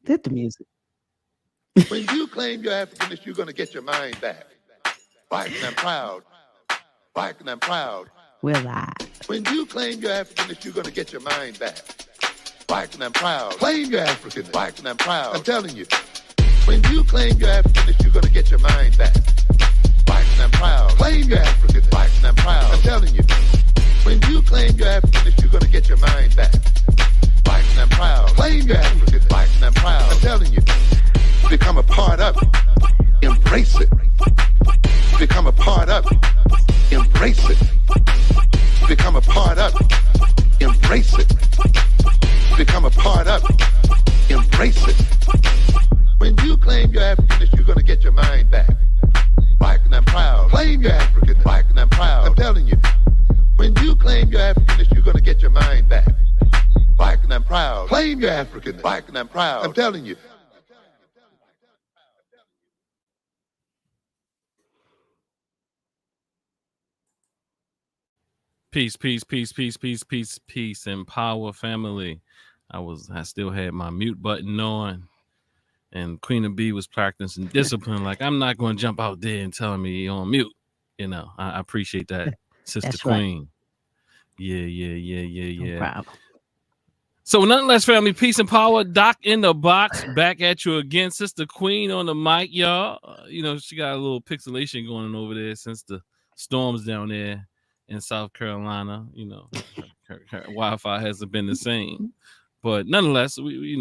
Did the music. When you claim your Africanness, you're going to get your mind back. Black and I'm proud. Black and I'm proud. We're live. When you claim your Africanness, you're going to get your mind back. Black and I'm proud. Claim your African. Black and I'm proud. I'm telling you. When you claim your Africanness, you're going to get your mind back. Black and I'm proud. Claim your African. Black and I'm proud. I'm telling you. When you claim your Africanness, you're going to get your mind back. Black and I'm proud. Claim your African. Black and I'm proud. I'm telling you. Become a part of it. Embrace it. Become a part of it. Embrace it. Become a part of it. Embrace it. Become a part of it. Embrace it. When you claim your Africanness, you're going to get your mind back. Black and I'm proud. Claim your African. Black and I'm proud. I'm telling you. When you claim your Africanness, you're going to get your mind back. Black and I'm proud. Claim your African. Black and I'm proud. I'm telling you. Peace, peace, peace, peace, peace, peace, peace, and power, family. I still had my mute button on, and QueenA B was practicing discipline. Like, I'm not going to jump out there and tell me you're on mute. You know, I appreciate that, Sister That's Queen. Right. Yeah. No problem. So, nonetheless, family, peace and power. Doc in the box, back at you again. Sister Queen on the mic, y'all. You know, she got a little pixelation going on over there since the storms down there in South Carolina. You know, her Wi-Fi hasn't been the same, but nonetheless, you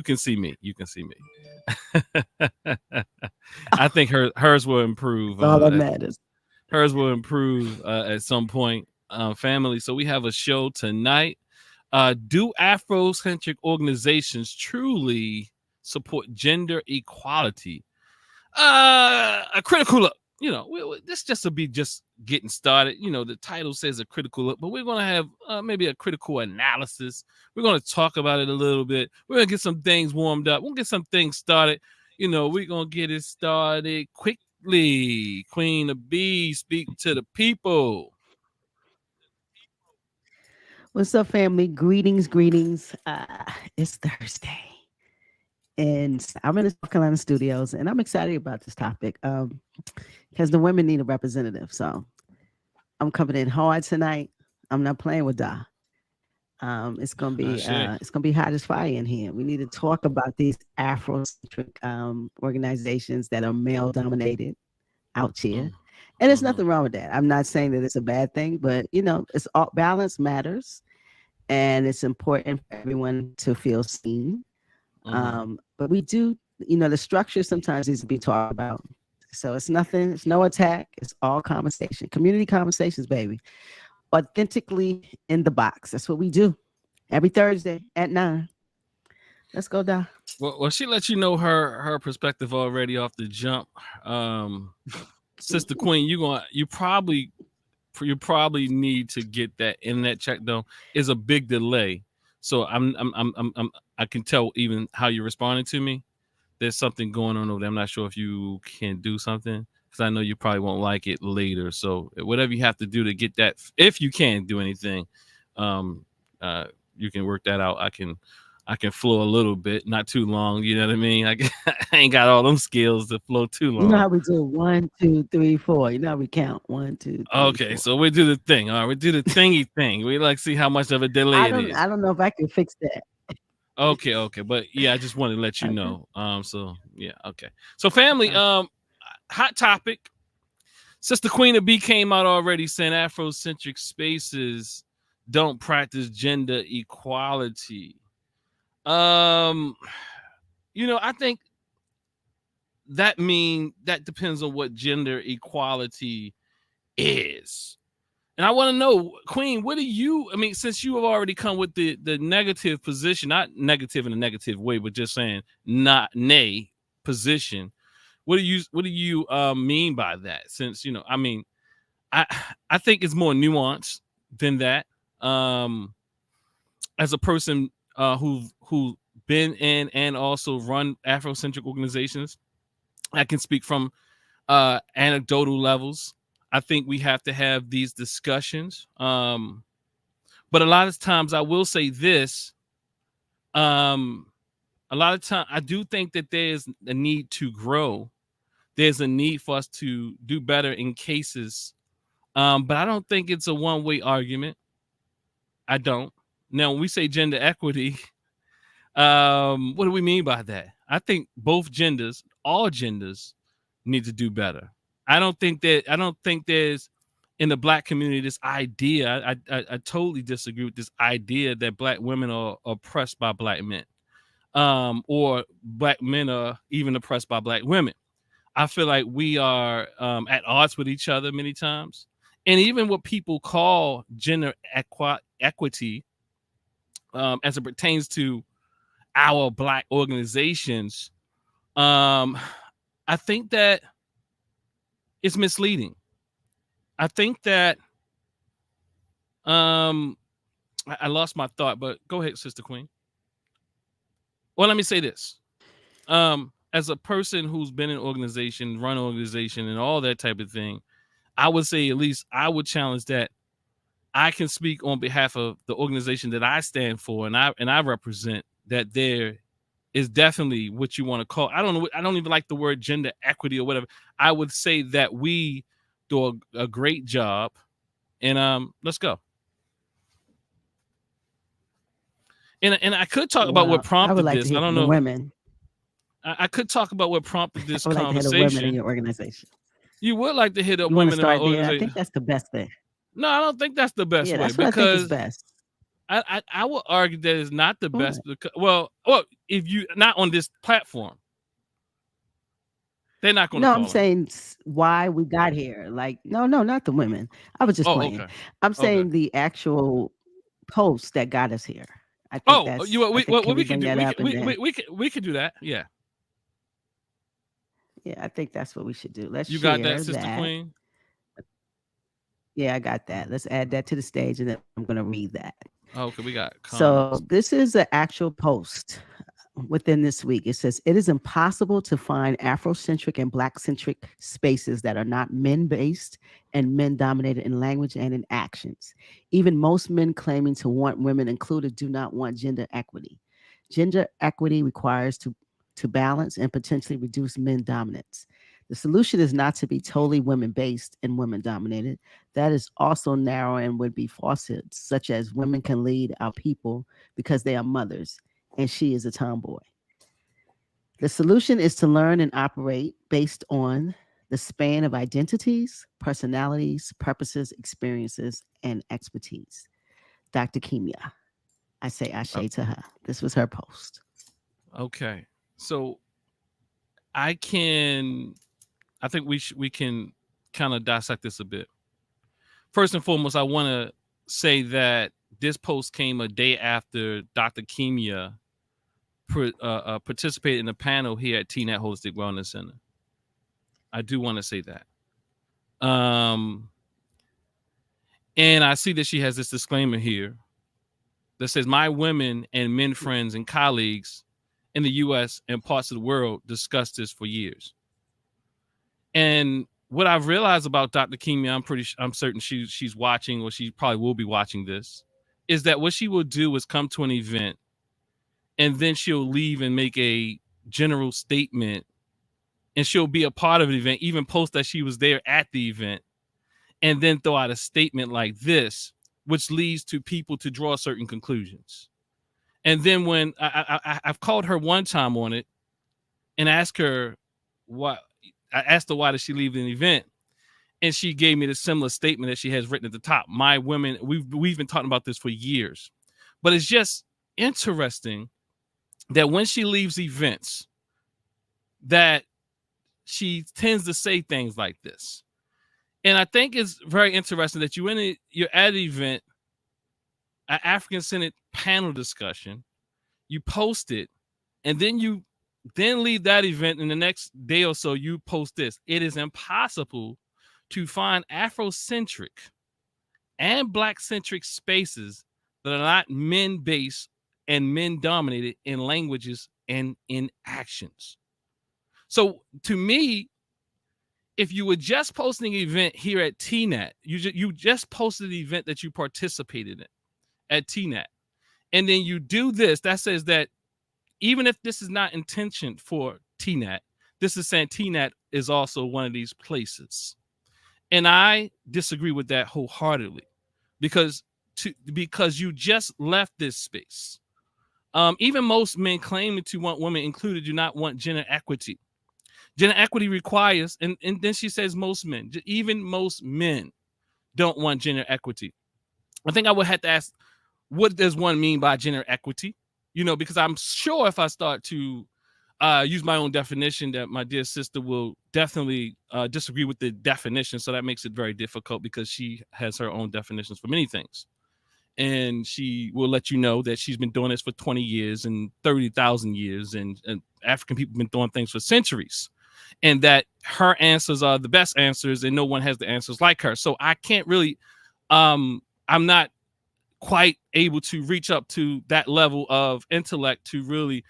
can see me. You can see me. I think hers will improve. All that matters. Hers will improve at some point, family. So we have a show tonight. Do AfroCentric organizations truly support gender equality? A critical look. You know, this just to be just getting started. You know, the title says a critical look, but we're going to have maybe a critical analysis. We're going to talk about it a little bit. We're going to get some things warmed up. We'll get some things started. You know, we're going to get it started quickly. QueenA B, speak to the people. What's up, family? Greetings. It's Thursday. And I'm in the South Carolina studios, and I'm excited about this topic because the women need a representative. So I'm coming in hard tonight. I'm not playing with DAW. It's gonna be hot as fire in here. We need to talk about these Afrocentric organizations that are male dominated out here, and there's nothing wrong with that. I'm not saying that it's a bad thing, but you know, it's all balance matters, and it's important for everyone to feel seen. But we do, you know, the structure sometimes needs to be talked about. So it's no attack. It's all conversation, community conversations, baby. Authentically in the box. That's what we do every Thursday at 9. Let's go, Doc. Well, she let you know her perspective already off the jump. Sister Queen, you probably need to get that internet checked though. It's a big delay. So I can tell even how you're responding to me. There's something going on over there. I'm not sure if you can do something because I know you probably won't like it later. So whatever you have to do to get that, if you can do anything, you can work that out. I can flow a little bit, not too long. You know what I mean? I ain't got all them skills to flow too long. You know how we do 1, 2, 3, 4. You know how we count 1, 2, 3, okay, 4. so we do the thing. All right, we do the thingy thing. We like see how much of a delay it is. I don't know if I can fix that. Okay, but yeah, I just wanted to let you know. So yeah, okay. So family, hot topic. Sister QueenA B came out already saying Afrocentric spaces don't practice gender equality. You know, I think that depends on what gender equality is. And I want to know, Queen, what do you, I mean, since you have already come with the negative position, not negative in a negative way, but just saying not nay position. What do you mean by that? Since, you know, I mean, I think it's more nuanced than that. As a person who been in and also run Afrocentric organizations, I can speak from anecdotal levels. I think we have to have these discussions. But a lot of times I will say this, A lot of time, I do think that there's a need to grow. There's a need for us to do better in cases, but I don't think it's a one-way argument. I don't. Now, when we say gender equity, what do we mean by that? I think both genders, all genders, need to do better. I don't think there's in the Black community this idea. I totally disagree with this idea that Black women are oppressed by Black men, or Black men are even oppressed by Black women. I feel like we are at odds with each other many times, and even what people call gender equity, as it pertains to our Black organizations, I think that it's misleading. I think that I lost my thought, but go ahead, Sister Queen. Well, let me say this. As a person who's been in organization, run organization, and all that type of thing, I would say at least I would challenge that I can speak on behalf of the organization that I stand for and I represent, that there is definitely what you want to call. I don't know. I don't even like the word gender equity or whatever. I would say that we do a great job, and let's go. And I could talk about what I would prompted like to this. hear I don't from the know. women. I could talk about what prompted this I would like to hear the women in conversation. your organization. You would like to hit up You want to women in my start there? I organization. think that's the best thing. No, I don't think that's the best Yeah, way, that's what I think is because best. I would argue that it's not the Why? best. Because, well, if you not on this platform, they're not going to No, call I'm in. saying why we got here. Like, no, not the women. I was just Oh, playing. okay. I'm Okay. saying the actual post that got us here. I think Oh, that's. you I we think well, can we we could bring do that we up could, and then we could do that. Yeah. yeah, I think that's what we should do. Let's You got that, share Sister that. Queen? Yeah, I got that. Let's add that to the stage, and then I'm gonna read that. Okay, we got So comments. this is an actual post within this week. It says, it is impossible to find Afrocentric and Black-centric spaces that are not men-based and men-dominated in language and in actions. Even most men claiming to want women included do not want gender equity. Gender equity requires to balance and potentially reduce men dominance. The solution is not to be totally women-based and women-dominated. That is also narrow and would be falsehoods, such as women can lead our people because they are mothers and she is a tomboy. The solution is to learn and operate based on the span of identities, personalities, purposes, experiences, and expertise. Dr. Kimia, I say ashe to her. This was her post. Okay. So I think we can kind of dissect this a bit. First and foremost, I want to say that this post came a day after Dr. Kimia participated in a panel here at TNET Holistic Wellness Center. I do want to say that. And I see that she has this disclaimer here that says, my women and men friends and colleagues in the U.S. and parts of the world discussed this for years. And what I've realized about Dr. Kimia, I'm certain she's watching, or she probably will be watching this, is that what she will do is come to an event and then she'll leave and make a general statement, and she'll be a part of an event, even post that she was there at the event, and then throw out a statement like this, which leads to people to draw certain conclusions. And then when I've called her one time on it and asked her why, I asked her why did she leave an event, and she gave me the similar statement that she has written at the top. My women, we've been talking about this for years, but it's just interesting that when she leaves events, that she tends to say things like this. And I think it's very interesting that you're at an event, an African Senate panel discussion, you post it, and then you leave that event, and the next day or so you post this. It is impossible to find Afrocentric and Black-centric spaces that are not men-based and men-dominated in languages and in actions. So to me, if you were just posting an event here at TNET, you just posted the event that you participated in at TNET, and then you do this, that says that even if this is not intentioned for TNAT, this is saying TNAT is also one of these places. And I disagree with that wholeheartedly because you just left this space. Even most men claiming to want women included do not want gender equity. Gender equity requires, and then she says most men, even most men don't want gender equity. I think I would have to ask, what does one mean by gender equity? Because I'm sure if I start to use my own definition, that my dear sister will definitely disagree with the definition. So that makes it very difficult because she has her own definitions for many things. And she will let you know that she's been doing this for 20 years and 30,000 years. And African people have been doing things for centuries. And that her answers are the best answers and no one has the answers like her. So I can't really, I'm not quite able to reach up to that level of intellect to really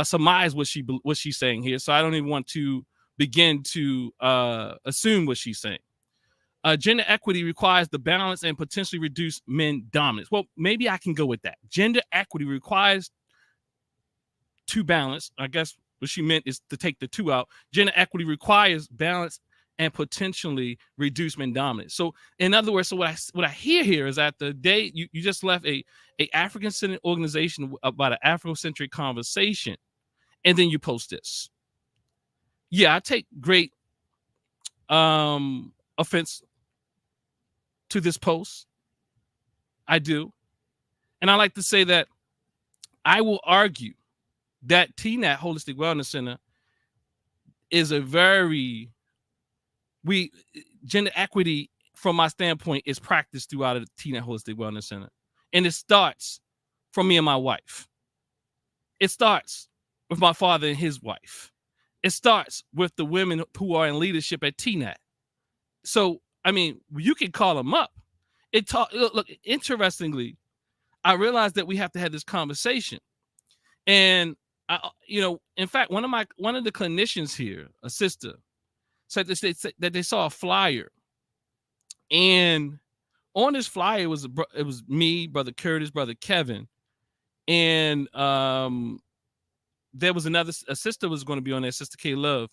surmise what she's saying here. So I don't even want to begin to assume what she's saying. Gender equity requires the balance and potentially reduce men dominance. Well, maybe I can go with that. Gender equity requires to balance. I guess what she meant is to take the two out. Gender equity requires balance and potentially reduce men dominance. So in other words, so what I hear here is that the day you just left a African-centered organization about an Afrocentric conversation, and then you post this. Yeah, I take great offense to this post. I do. And I like to say that I will argue that TNAT Holistic Wellness Center is gender equity from my standpoint is practiced throughout the TNAT Holistic Wellness Center. And it starts from me and my wife. It starts with my father and his wife. It starts with the women who are in leadership at TNAT. So, I mean, you can call them up. Look, interestingly, I realized that we have to have this conversation. And in fact, one of the clinicians here, a sister, said that they saw a flyer, and on this flyer it was me, Brother Curtis, Brother Kevin, and there was a sister was going to be on there, Sister K Love,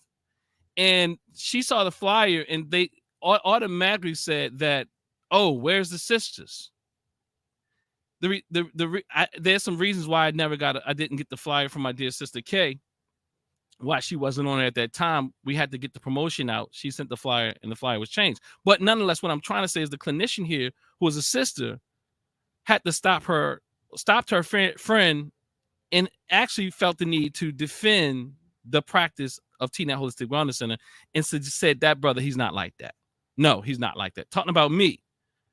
and she saw the flyer, and they automatically said that, oh, where's the sisters? There's some reasons why I didn't get the flyer from my dear Sister K. Why she wasn't on it at that time. We had to get the promotion out. She sent the flyer, and the flyer was changed. But nonetheless, what I'm trying to say is the clinician here, who was a sister, had to stopped her friend, and actually felt the need to defend the practice of TNAT Holistic Wellness Center, and said that brother, he's not like that. No, he's not like that. Talking about me,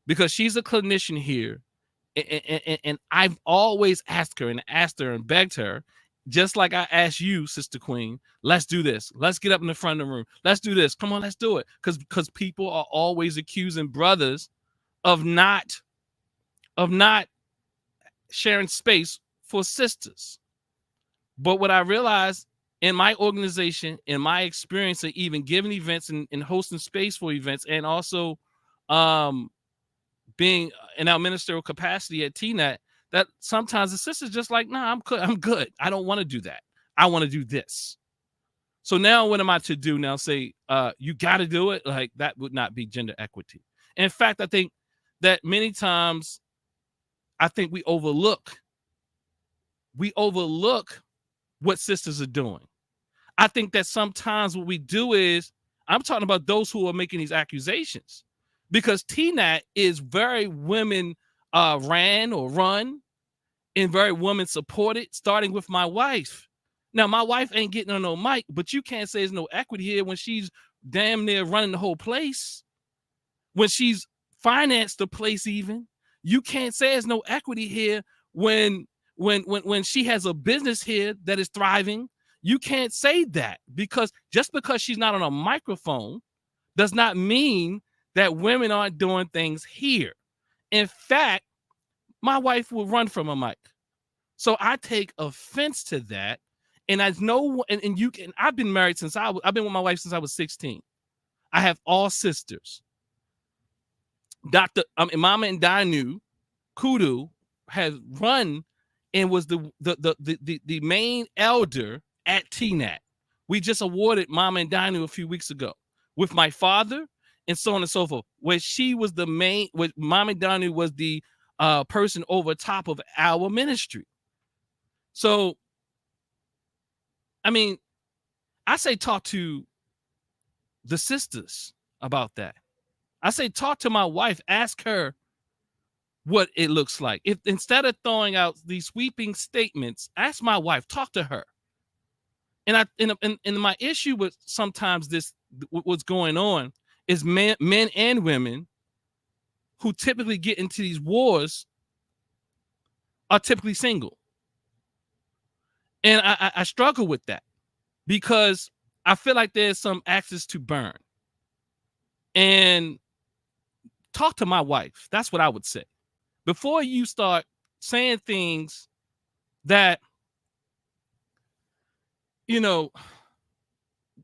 because she's a clinician here, and I've always asked her and begged her, just like I asked you, Sister Queen, let's do this. Let's get up in the front of the room. Let's do this. Come on, let's do it. Because people are always accusing brothers of not sharing space for sisters. But what I realized in my organization, in my experience of even giving events and hosting space for events, and also being in our ministerial capacity at TNAT, that sometimes the sister's just like, nah, I'm good. I don't want to do that. I want to do this. So now what am I to do now? Say, you got to do it? Like, that would not be gender equity. In fact, I think that many times, we overlook what sisters are doing. I think that sometimes what we do is, I'm talking about those who are making these accusations, because TNAT is very women ran or run, and very woman supported, starting with my wife. Now, my wife ain't getting on no mic, but you can't say there's no equity here when she's damn near running the whole place. When she's financed the place even. You can't say there's no equity here when she has a business here that is thriving. You can't say that, because just because she's not on a microphone does not mean that women aren't doing things here. In fact, my wife will run from a mic. So I take offense to that. And I know, and you can, I've been married I've been with my wife since I was 16. I have all sisters. Mama and Danu Kudu has run and was the main elder at TNAT. We just awarded Mama and Dinu a few weeks ago with my father and so on and so forth, where she was the main, where Mama and Dinu was the person over top of our ministry. So, I mean, I say talk to the sisters about that. I say talk to my wife, ask her what it looks like. If instead of throwing out these sweeping statements, ask my wife, talk to her. And my issue with sometimes this, what's going on is men and women who typically get into these wars are typically single. And I struggle with that because I feel like there's some axes to burn. And talk to my wife. That's what I would say. Before you start saying things that, you know,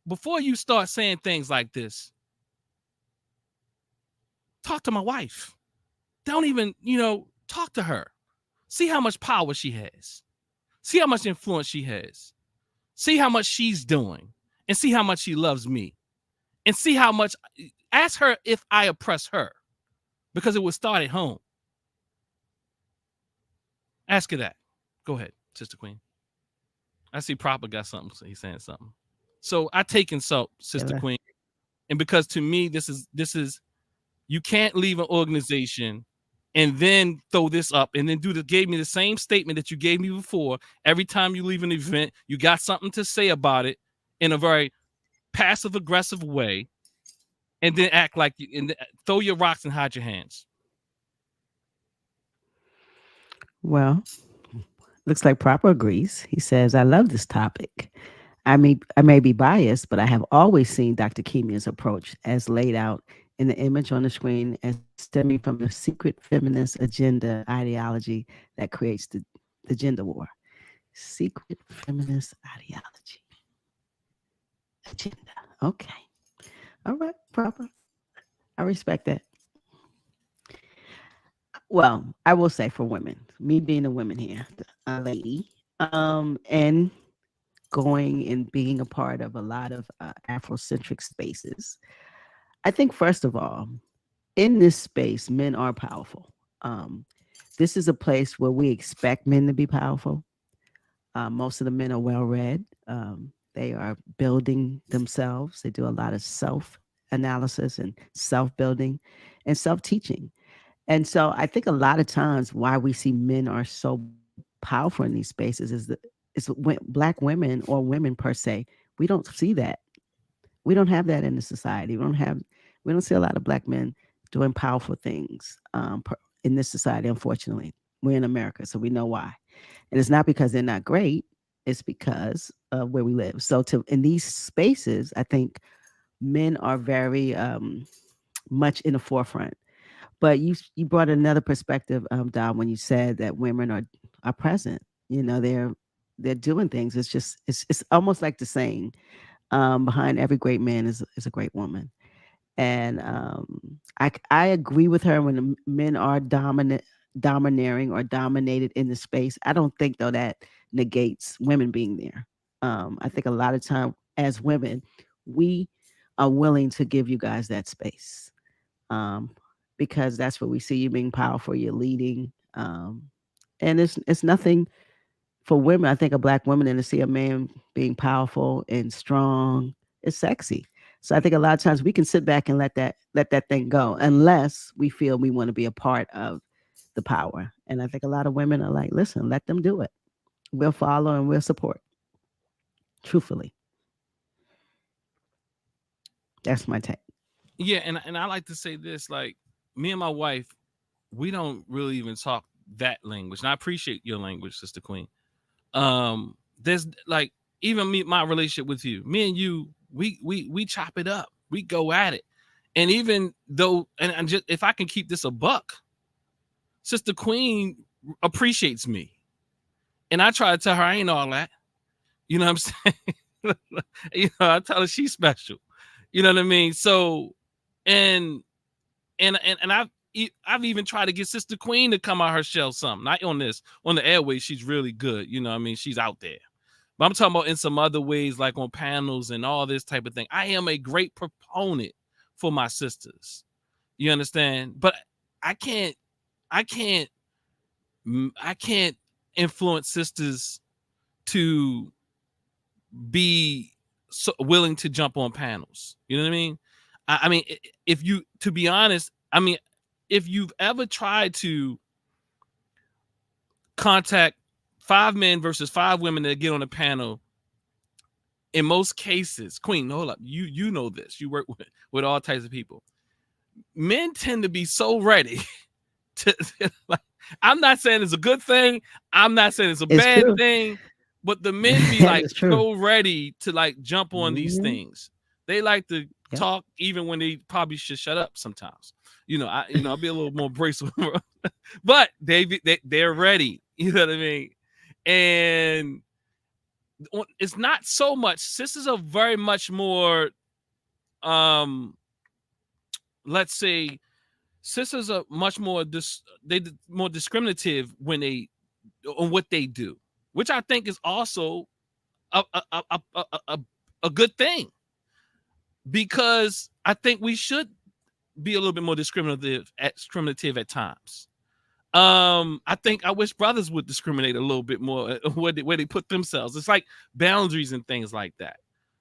before you start saying things like this, talk to my wife. Don't even, talk to her. See how much power she has. See how much influence she has. See how much she's doing. And see how much she loves me. And see how much, ask her if I oppress her. Because it would start at home. Ask her that. Go ahead, Sister Queen. I see Proper got something. So he's saying something. So I take insult, Sister Queen. And because to me, this is, you can't leave an organization and then throw this up and then gave me the same statement that you gave me before. Every time you leave an event, you got something to say about it in a very passive aggressive way, and then act like throw your rocks and hide your hands. Well, looks like Proper agrees. He says, I love this topic. I may be biased, but I have always seen Dr. Kemia's approach as laid out in the image on the screen as stemming from the secret feminist agenda ideology that creates the gender war. Secret feminist ideology. Agenda. Okay. All right, Proper. I respect that. Well, I will say for women, me being a woman here, a lady, and going and being a part of a lot of Afrocentric spaces, I think first of all, in this space, men are powerful. This is a place where we expect men to be powerful. Most of the men are well read. They are building themselves. They do a lot of self analysis and self building and self teaching. And so I think a lot of times why we see men are so powerful in these spaces is when Black women or women per se, we don't see that. We don't have that in the society. We don't see a lot of Black men doing powerful things in this society. Unfortunately, we're in America, so we know why. And it's not because they're not great. It's because of where we live. So in these spaces, I think men are very much in the forefront. But you brought another perspective, Don, when you said that women are present. They're doing things. It's just it's almost like the saying, behind every great man is a great woman. And I agree with her when the men are domineering or dominated in the space. I don't think though that negates women being there. I think a lot of time as women, we are willing to give you guys that space. Because that's what we see you being powerful, you're leading. And it's nothing for women. I think a Black woman and to see a man being powerful and strong is sexy. So I think a lot of times we can sit back and let that thing go unless we feel we want to be a part of the power. And I think a lot of women are like, listen, let them do it. We'll follow and we'll support. Truthfully. That's my take. Yeah, and I like to say this, like, me and my wife, we don't really even talk that language. And I appreciate your language, Sister Queen. There's like, even my relationship with you, me and you, we chop it up. We go at it. And even though, and just, if I can keep this a buck, Sister Queen appreciates me. And I try to tell her I ain't all that. You know what I'm saying? I tell her she's special. You know what I mean? So, and I've, I've even tried to get Sister Queen to come out her shell some. Not on the airways, she's really good. You know what I mean? She's out there. But I'm talking about in some other ways, like on panels and all this type of thing. I am a great proponent for my sisters. You understand? But I can't influence sisters to be so willing to jump on panels. You know what I mean? I mean, if you, to be honest, I mean, if you've ever tried to contact 5 men versus 5 women that get on a panel, in most cases, Queen, hold up, you know this. You work with all types of people. Men tend to be so ready to, like, I'm not saying it's a good thing. I'm not saying it's a bad thing, but the men be like so ready to like jump on these things. They like to talk even when they probably should shut up sometimes. I'll be a little more abrasive, but they're ready. You know what I mean? And it's not so much. Sisters are very much more, let's say, sisters are much more more discriminative when on what they do, which I think is also a good thing, because I think we should be a little bit more discriminative at times. I wish brothers would discriminate a little bit more where they put themselves. It's like boundaries and things like that.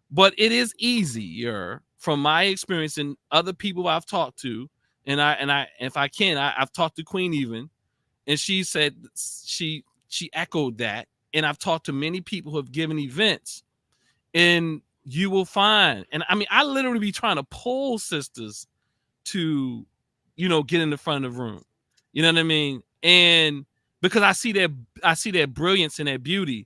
But it is easier, from my experience and other people I've talked to, and I've talked to Queen even, and she said she echoed that. And I've talked to many people who have given events, and you will find, and I mean, I literally be trying to pull sisters to, get in the front of the room. You know what I mean? And because I see their brilliance and their beauty,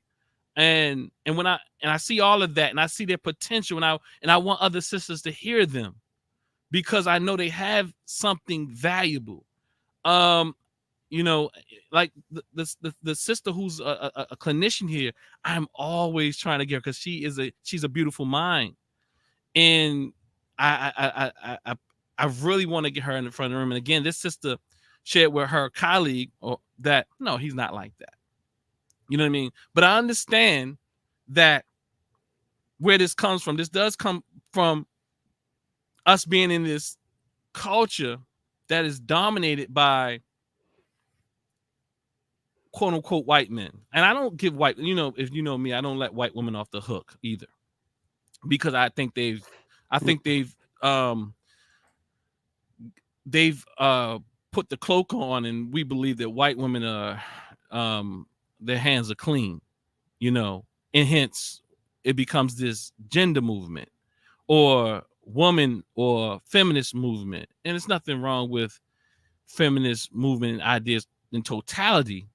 and when I see all of that, and I see their potential, and I want other sisters to hear them, because I know they have something valuable. Like the sister who's a clinician here, I'm always trying to get her, because she's a beautiful mind, and I really want to get her in the front of the room. And again, this sister shared with her colleague that no, he's not like that. You know what I mean? But I understand that where this comes from. This does come from us being in this culture that is dominated by quote unquote white men. And I don't give if you know me, I don't let white women off the hook either, because I think they've put the cloak on, and we believe that white women are their hands are clean, and hence it becomes this gender movement or woman or feminist movement. And there's nothing wrong with feminist movement ideas in totality.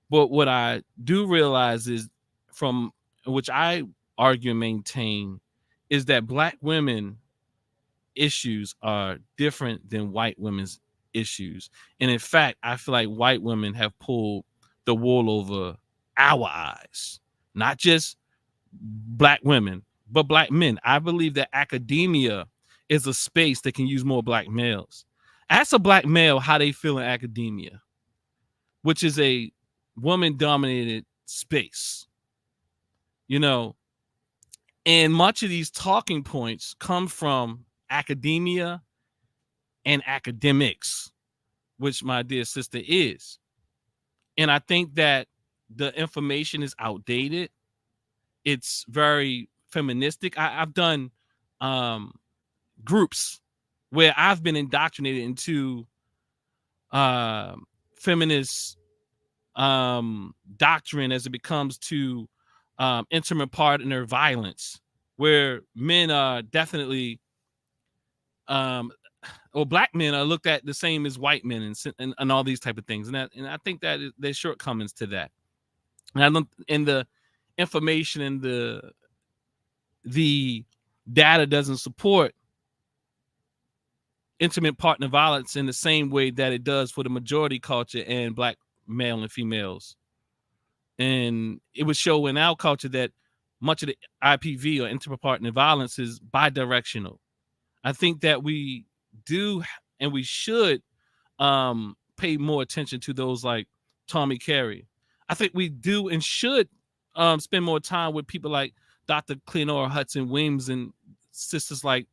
But what I do realize is, from which I argue and maintain, is that Black women issues are different than white women's issues. And in fact, I feel like white women have pulled the wool over our eyes, not just Black women, but Black men. I believe that academia is a space that can use more Black males. Ask a Black male how they feel in academia, which is a woman-dominated space, and much of these talking points come from academia and academics, which my dear sister is. And I think that the information is outdated. It's very feministic. I've done groups where I've been indoctrinated into feminist doctrine as it becomes to intimate partner violence, where men are definitely or Black men are looked at the same as white men, and all these type of things, and I think that there's shortcomings to that. And I don't, and the information and the data doesn't support intimate partner violence in the same way that it does for the majority culture and Black male and females. And it would show in our culture that much of the IPV or intimate partner violence is bidirectional. I think that we do and we should pay more attention to those like Tommy Carey. I think we do and should spend more time with people like Dr. Clenora Hudson Weems and sisters like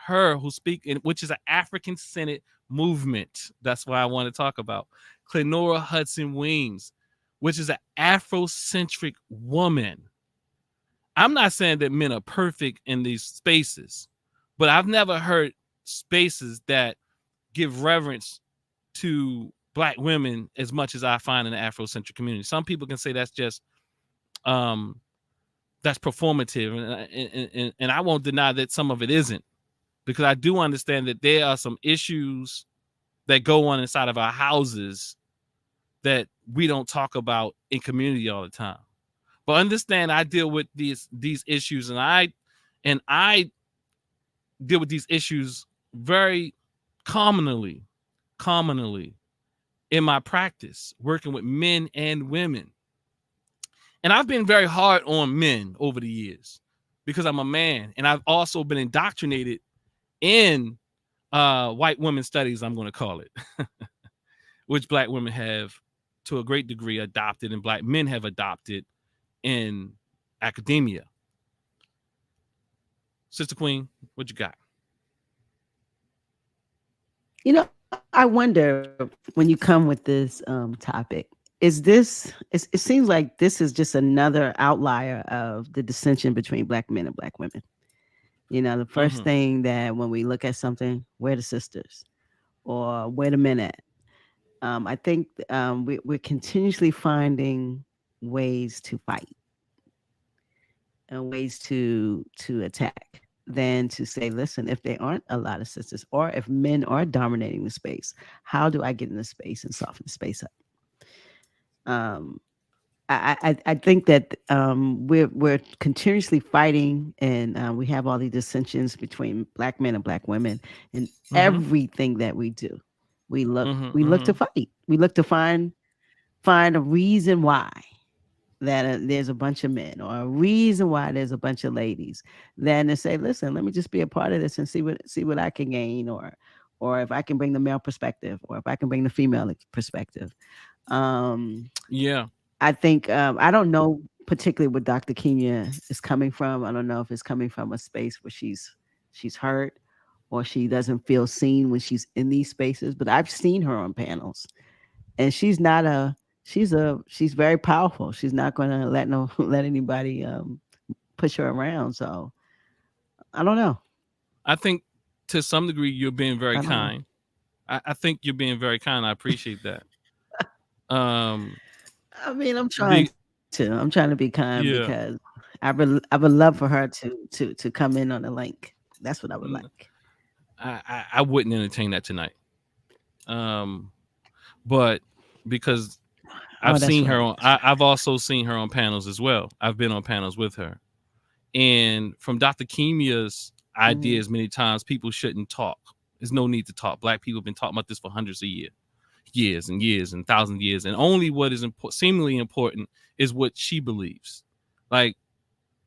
her who speak in, which is an African Senate movement. That's why I want to talk about Clenora Hudson Weems, which is an Afrocentric woman. I'm not saying that men are perfect in these spaces, but I've never heard spaces that give reverence to Black women as much as I find in the Afrocentric community. Some people can say that's just that's performative, and I won't deny that some of it isn't, because I do understand that there are some issues that go on inside of our houses that we don't talk about in community all the time. But understand, I deal with these issues, and I deal with these issues very commonly in my practice, working with men and women. And I've been very hard on men over the years because I'm a man, and I've also been indoctrinated in white women studies, I'm going to call it, which Black women have to a great degree adopted and Black men have adopted in academia. Sister Queen, what you got? You know, I wonder when you come with this topic, is this, it seems like this is just another outlier of the dissension between Black men and Black women. You know, the first thing that when we look at something, where the sisters or where the men at? I think we're continuously finding ways to fight and ways to attack than to say, listen, if there aren't a lot of sisters or if men are dominating the space, how do I get in the space and soften the space up? I think that we're continuously fighting, and we have all these dissensions between Black men and Black women, and everything that we do, we look to fight. We look to find a reason why that there's a bunch of men, or a reason why there's a bunch of ladies. Then to say, listen, let me just be a part of this and see what I can gain, or if I can bring the male perspective, or if I can bring the female perspective. Yeah. I think I don't know particularly what Dr. Kenya is coming from. I don't know if it's coming from a space where she's hurt or she doesn't feel seen when she's in these spaces. But I've seen her on panels, and she's very powerful. She's not going to let anybody push her around. So I don't know. I think to some degree you're being very kind. I think you're being very kind. I appreciate that. I mean, I'm trying to be kind, because I would love for her to come in on the link. That's what I would like. I wouldn't entertain that tonight. But because I've seen her on, I've also seen her on panels as well. I've been on panels with her, and from Dr. Kenya's ideas, many times people shouldn't talk. There's no need to talk. Black people have been talking about this for hundreds of years and years and thousands of years, and only what is seemingly important is what she believes. Like,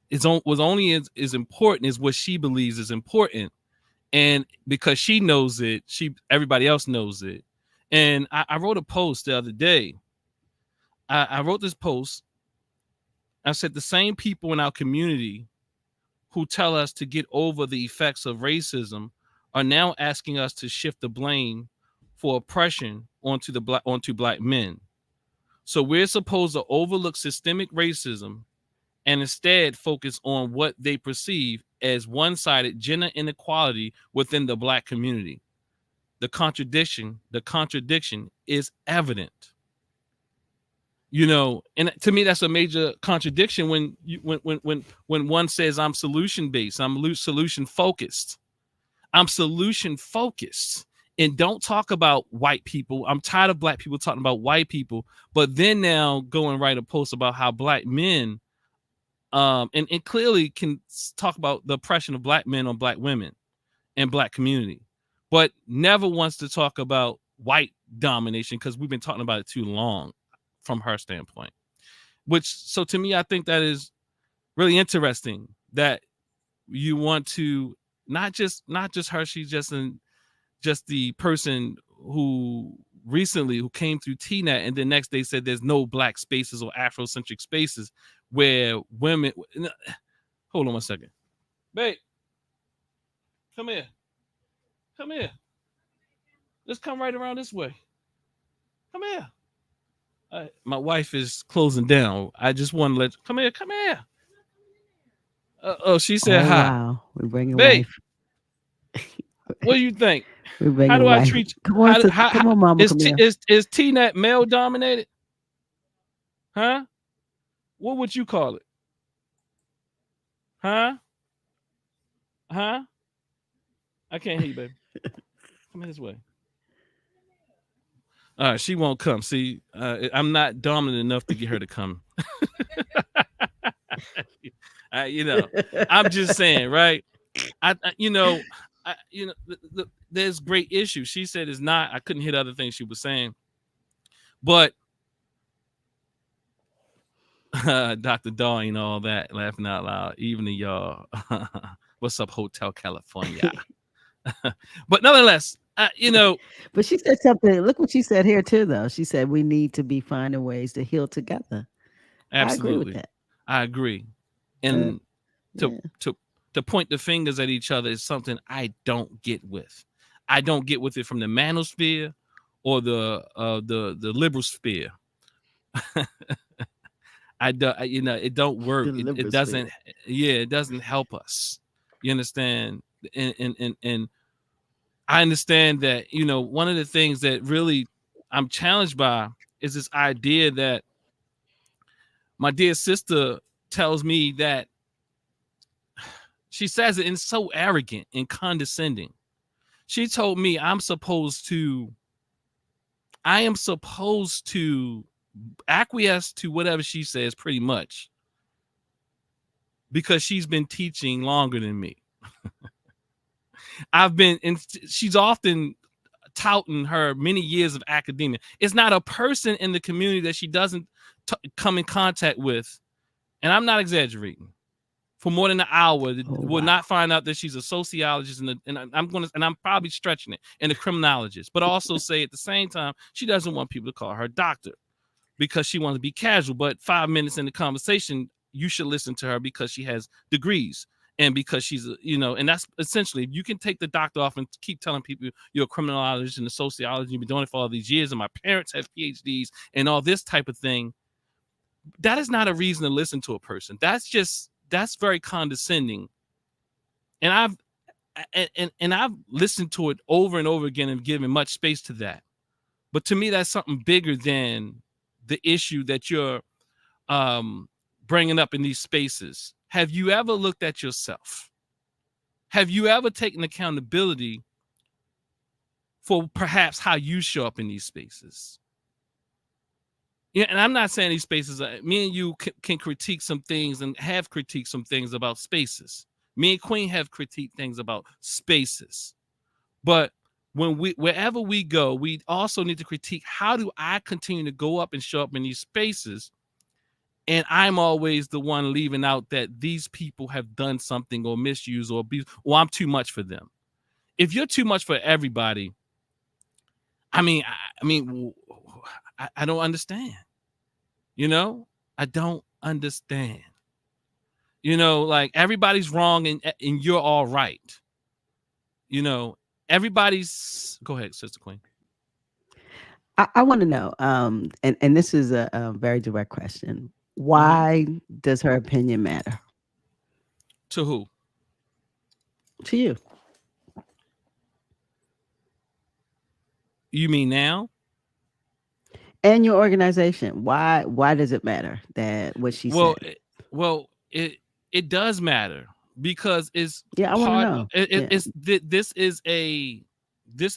what's only is important is what she believes is important, and because she knows it, everybody else knows it. And I wrote a post the other day. I wrote this post. I said, the same people in our community who tell us to get over the effects of racism are now asking us to shift the blame for oppression onto Black men. So we're supposed to overlook systemic racism and instead focus on what they perceive as one-sided gender inequality within the Black community. The contradiction is evident. You know, and to me, that's a major contradiction when one says I'm solution-based, I'm solution-focused. I'm solution-focused. And don't talk about white people. I'm tired of Black people talking about white people, but then now go and write a post about how Black men, and clearly can talk about the oppression of Black men on Black women and Black community, but never wants to talk about white domination because we've been talking about it too long from her standpoint. So to me, I think that is really interesting that you want to not just her, she's just the person who recently who came through TNAT, and the next day said there's no black spaces or Afrocentric spaces where women. Hold on one second, babe. Come here. Come here. Let's come right around this way. Come here. My wife is closing down. I just want to let you come here. Come here. Oh, she said Oh hi. wow, we bring your Babe, wife. what do you think? We bring How your do I wife. treat you? Come on, sister. How, Come on, mama. Come here. is TNAT male dominated? Huh? What would you call it? Huh? Huh? I can't hear you, baby. Come this way. All right, she won't come. See, I'm not dominant enough to get her to come. You know, I'm just saying, right? There's great issues. She said it's not. I couldn't hear the other things she was saying, but Dr. Daw ain't all that, laughing out loud. Evening, y'all. What's up, Hotel California? But nonetheless, But she said something. Look what she said here too, though. She said we need to be finding ways to heal together. Absolutely. I agree with that. I agree. And to point the fingers at each other is something I don't get with. I don't get with it from the manosphere or the liberal sphere. It don't work. It doesn't. Yeah, it doesn't help us. You understand? And I understand that, one of the things that really I'm challenged by is this idea that my dear sister tells me that she says it in so arrogant and condescending. She told me I am supposed to acquiesce to whatever she says pretty much because she's been teaching longer than me. She's often touting her many years of academia. It's not a person in the community that she doesn't come in contact with, and I'm not exaggerating, for more than an hour will not find out that she's a sociologist and I'm probably stretching it, and a criminologist, but also say at the same time she doesn't want people to call her doctor because she wants to be casual. But 5 minutes in the conversation, you should listen to her because she has degrees. And because she's, and that's essentially, you can take the doctor off and keep telling people you're a criminologist and a sociologist, you've been doing it for all these years, and my parents have PhDs and all this type of thing. That is not a reason to listen to a person. That's very condescending. And I've listened to it over and over again and given much space to that. But to me, that's something bigger than the issue that you're bringing up in these spaces. Have you ever looked at yourself? Have you ever taken accountability for perhaps how you show up in these spaces? Yeah, and I'm not saying these spaces, me and you can critique some things and have critiqued some things about spaces. Me and Queen have critiqued things about spaces. But wherever we go, we also need to critique, how do I continue to go up and show up in these spaces? And I'm always the one leaving out that these people have done something or misused or abused, or I'm too much for them. If you're too much for everybody, I don't understand. I don't understand. Like everybody's wrong and you're all right. Everybody's. Go ahead, Sister Queen. I want to know, and this is a very direct question. Why does her opinion matter? To who? To you. You mean now? And your organization. Why does it matter that what she said? Well, it does matter because it's I want to know. This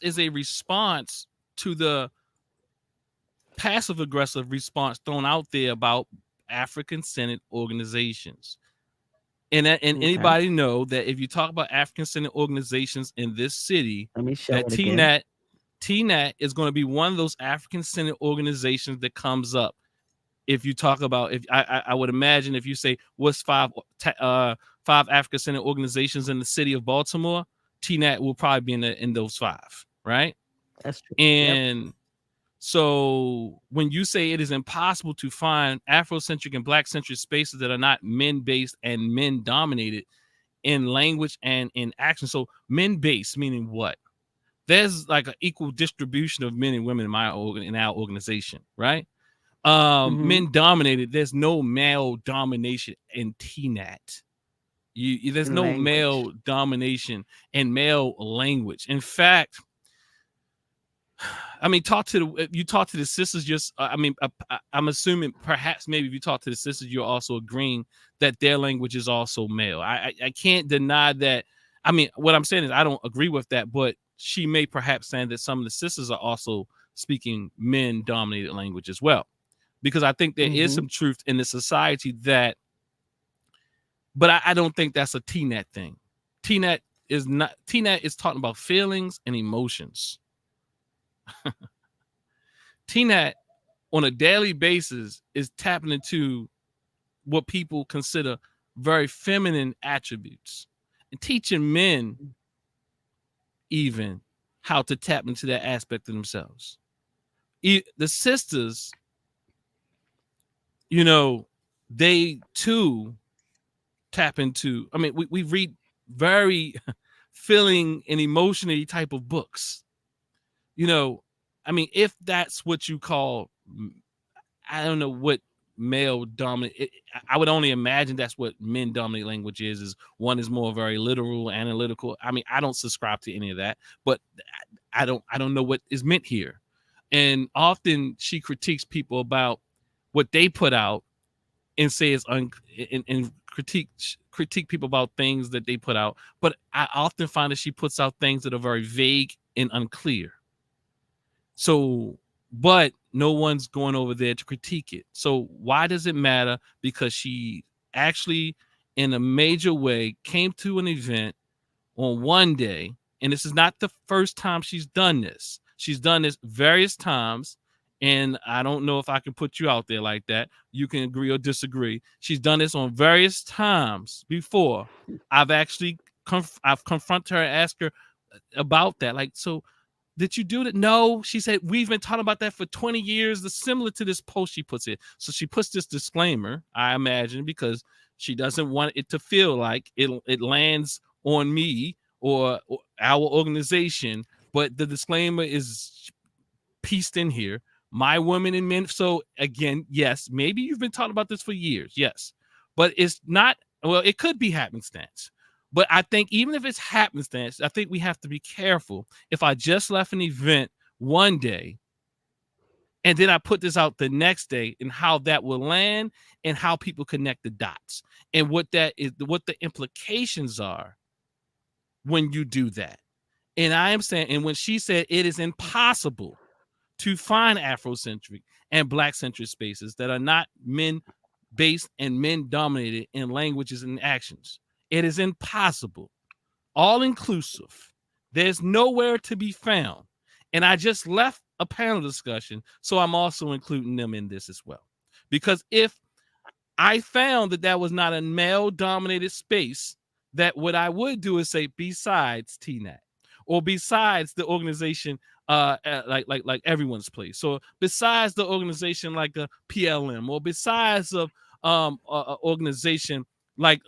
is a response to the passive aggressive response thrown out there about African-centered organizations. And anybody know that if you talk about African-centered organizations in this city, let me show that TNAT is going to be one of those African-centered organizations that comes up. If you talk about, I would imagine if you say what's five African-centered organizations in the city of Baltimore, TNAT will probably be in those five, right? That's true. And So when you say it is impossible to find Afrocentric and Black-centric spaces that are not men-based and men-dominated in language and in action. So men-based meaning what? There's like an equal distribution of men and women in our organization, right? Men dominated. There's no male domination in TNAT. There's In no language. male domination in male language. In fact, I mean, talk to the sisters. Just, I'm assuming perhaps maybe if you talk to the sisters, you're also agreeing that their language is also male. I can't deny that. I mean, what I'm saying is I don't agree with that, but she may perhaps say that some of the sisters are also speaking men-dominated language as well, because I think there is some truth in the society that. But I don't think that's a TNAT thing. TNAT is talking about feelings and emotions. TNAT on a daily basis is tapping into what people consider very feminine attributes and teaching men even how to tap into that aspect of themselves. The sisters, they too tap into, I mean, we read very feeling and emotionally type of books. I mean, if that's what you call, I don't know what male dominant, I would only imagine that's what men dominant language is one is more very literal, analytical. I mean, I don't subscribe to any of that, but I don't know what is meant here. And often she critiques people about what they put out and says and critique people about things that they put out. But I often find that she puts out things that are very vague and unclear. So, but no one's going over there to critique it. So why does it matter? Because she actually, in a major way, came to an event on one day, and this is not the first time she's done this. She's done this various times, and I don't know if I can put you out there like that. You can agree or disagree. She's done this on various times before. I've actually I've confronted her and asked her about that. Like, so did you do that? No, she said, we've been talking about that for 20 years. It's similar to this post she puts it. So she puts this disclaimer, I imagine, because she doesn't want it to feel like it lands on me or our organization. But the disclaimer is pieced in here. My women and men. So again, yes, maybe you've been talking about this for years. Yes, but it's not. Well, it could be happenstance. But I think even if it's happenstance, I think we have to be careful. If I just left an event one day and then I put this out the next day, and how that will land and how people connect the dots and what that is, what the implications are when you do that. And I am saying, and when she said it is impossible to find Afrocentric and Black-centric spaces that are not men-based and men-dominated in languages and actions, it is impossible. All inclusive. There's nowhere to be found. And I just left a panel discussion, so I'm also including them in this as well. Because if I found that was not a male-dominated space, that what I would do is say, besides TNAT, or besides the organization like Everyone's Place, so besides the organization like a PLM, or besides of organization like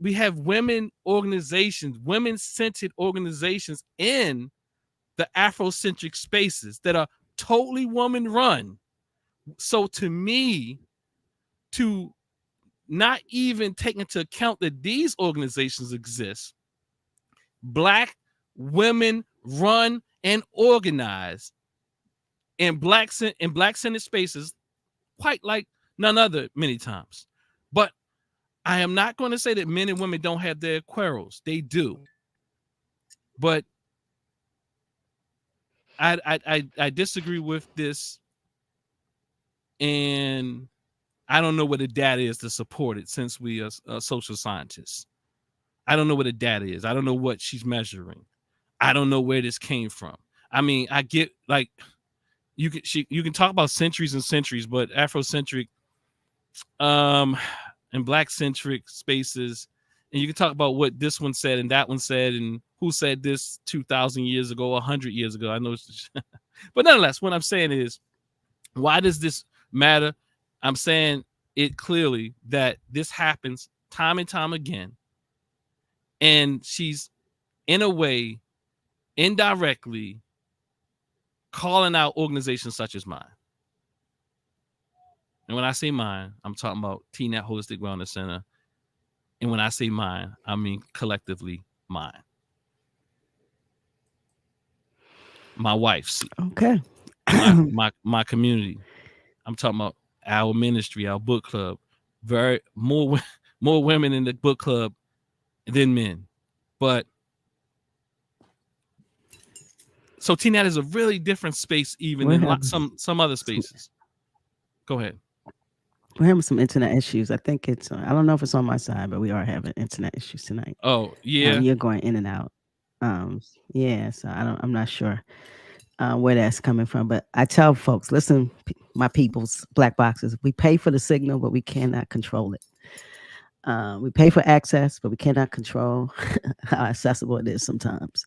we have women organizations, women-centered organizations in the Afrocentric spaces that are totally woman-run. So to me, to not even take into account that these organizations exist, Black women run and organize in Black-centered spaces, quite like none other many times. But I am not going to say that men and women don't have their quarrels. They do. But I disagree with this, and I don't know what the data is to support it, since we are social scientists. I don't know what the data is. I don't know what she's measuring. I don't know where this came from. I mean, I get, like, you can talk about centuries and centuries, but Afrocentric and Black-centric spaces, and you can talk about what this one said and that one said and who said this 2,000 years ago, 100 years ago. I know, but nonetheless, what I'm saying is, Why does this matter? I'm saying it clearly that this happens time and time again. And she's, in a way, indirectly calling out organizations such as mine. And when I say mine, I'm talking about TNAT Holistic Wellness Center. And when I say mine, I mean collectively mine. My wife's, Okay. my community. I'm talking about our ministry, our book club. More women in the book club than men. But so TNAT is a really different space even than some other spaces. Go ahead. We're having some internet issues. I think it's, I don't know if it's on my side, but we are having internet issues tonight. Oh, yeah. You're going in and out. Yeah, so I'm not sure where that's coming from. But I tell folks, listen, my people's black boxes, we pay for the signal, but we cannot control it. We pay for access, but we cannot control how accessible it is sometimes.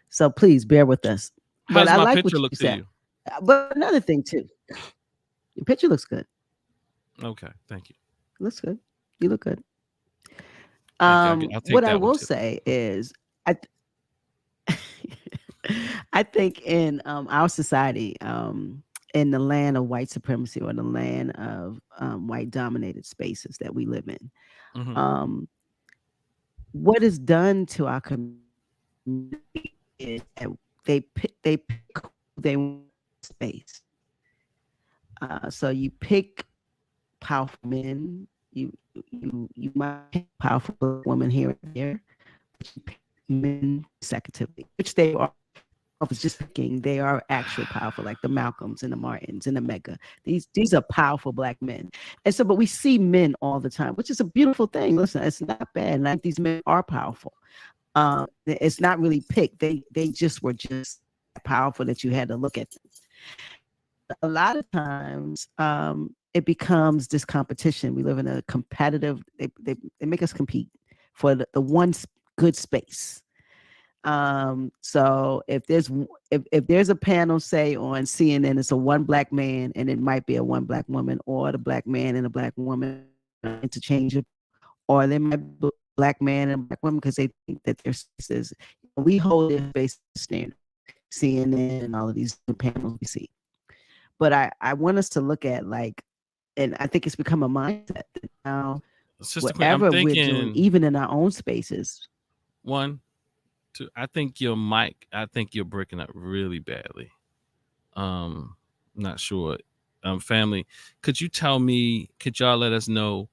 So please bear with us. How does I my like picture what look you to said. you? But another thing too, your picture looks good. Okay, thank you. Looks good. You look good. Thank you. I'll take What that I one will too. say is, I think in our society, in the land of white supremacy or the land of white dominated spaces that we live in, Mhm. what is done to our community is that they pick who they want space. So you pick powerful men. You might pick powerful black women here and there, but you pick men consecutively, which they are. I was just thinking they are actually powerful, like the Malcolms and the Martins and the Mega. These are powerful black men. And so, but we see men all the time, which is a beautiful thing. Listen, it's not bad. And I think these men are powerful. It's not really picked. They just were just powerful that you had to look at them. A lot of times, it becomes this competition. We live in a competitive. They make us compete for the one good space. So if there's a panel, say on CNN, it's a one black man and it might be a one black woman, or the black man and a black woman interchangeable, or they might be a black man and a black woman because they think that their spaces, we hold their space standard, CNN and all of these panels we see. But I want us to look at, like, and I think it's become a mindset that now Sister Queen, I'm whatever we're doing, thinking even in our own spaces. 1, 2. I think your mic. I think you're breaking up really badly. Not sure. Family, could you tell me? Could y'all let us know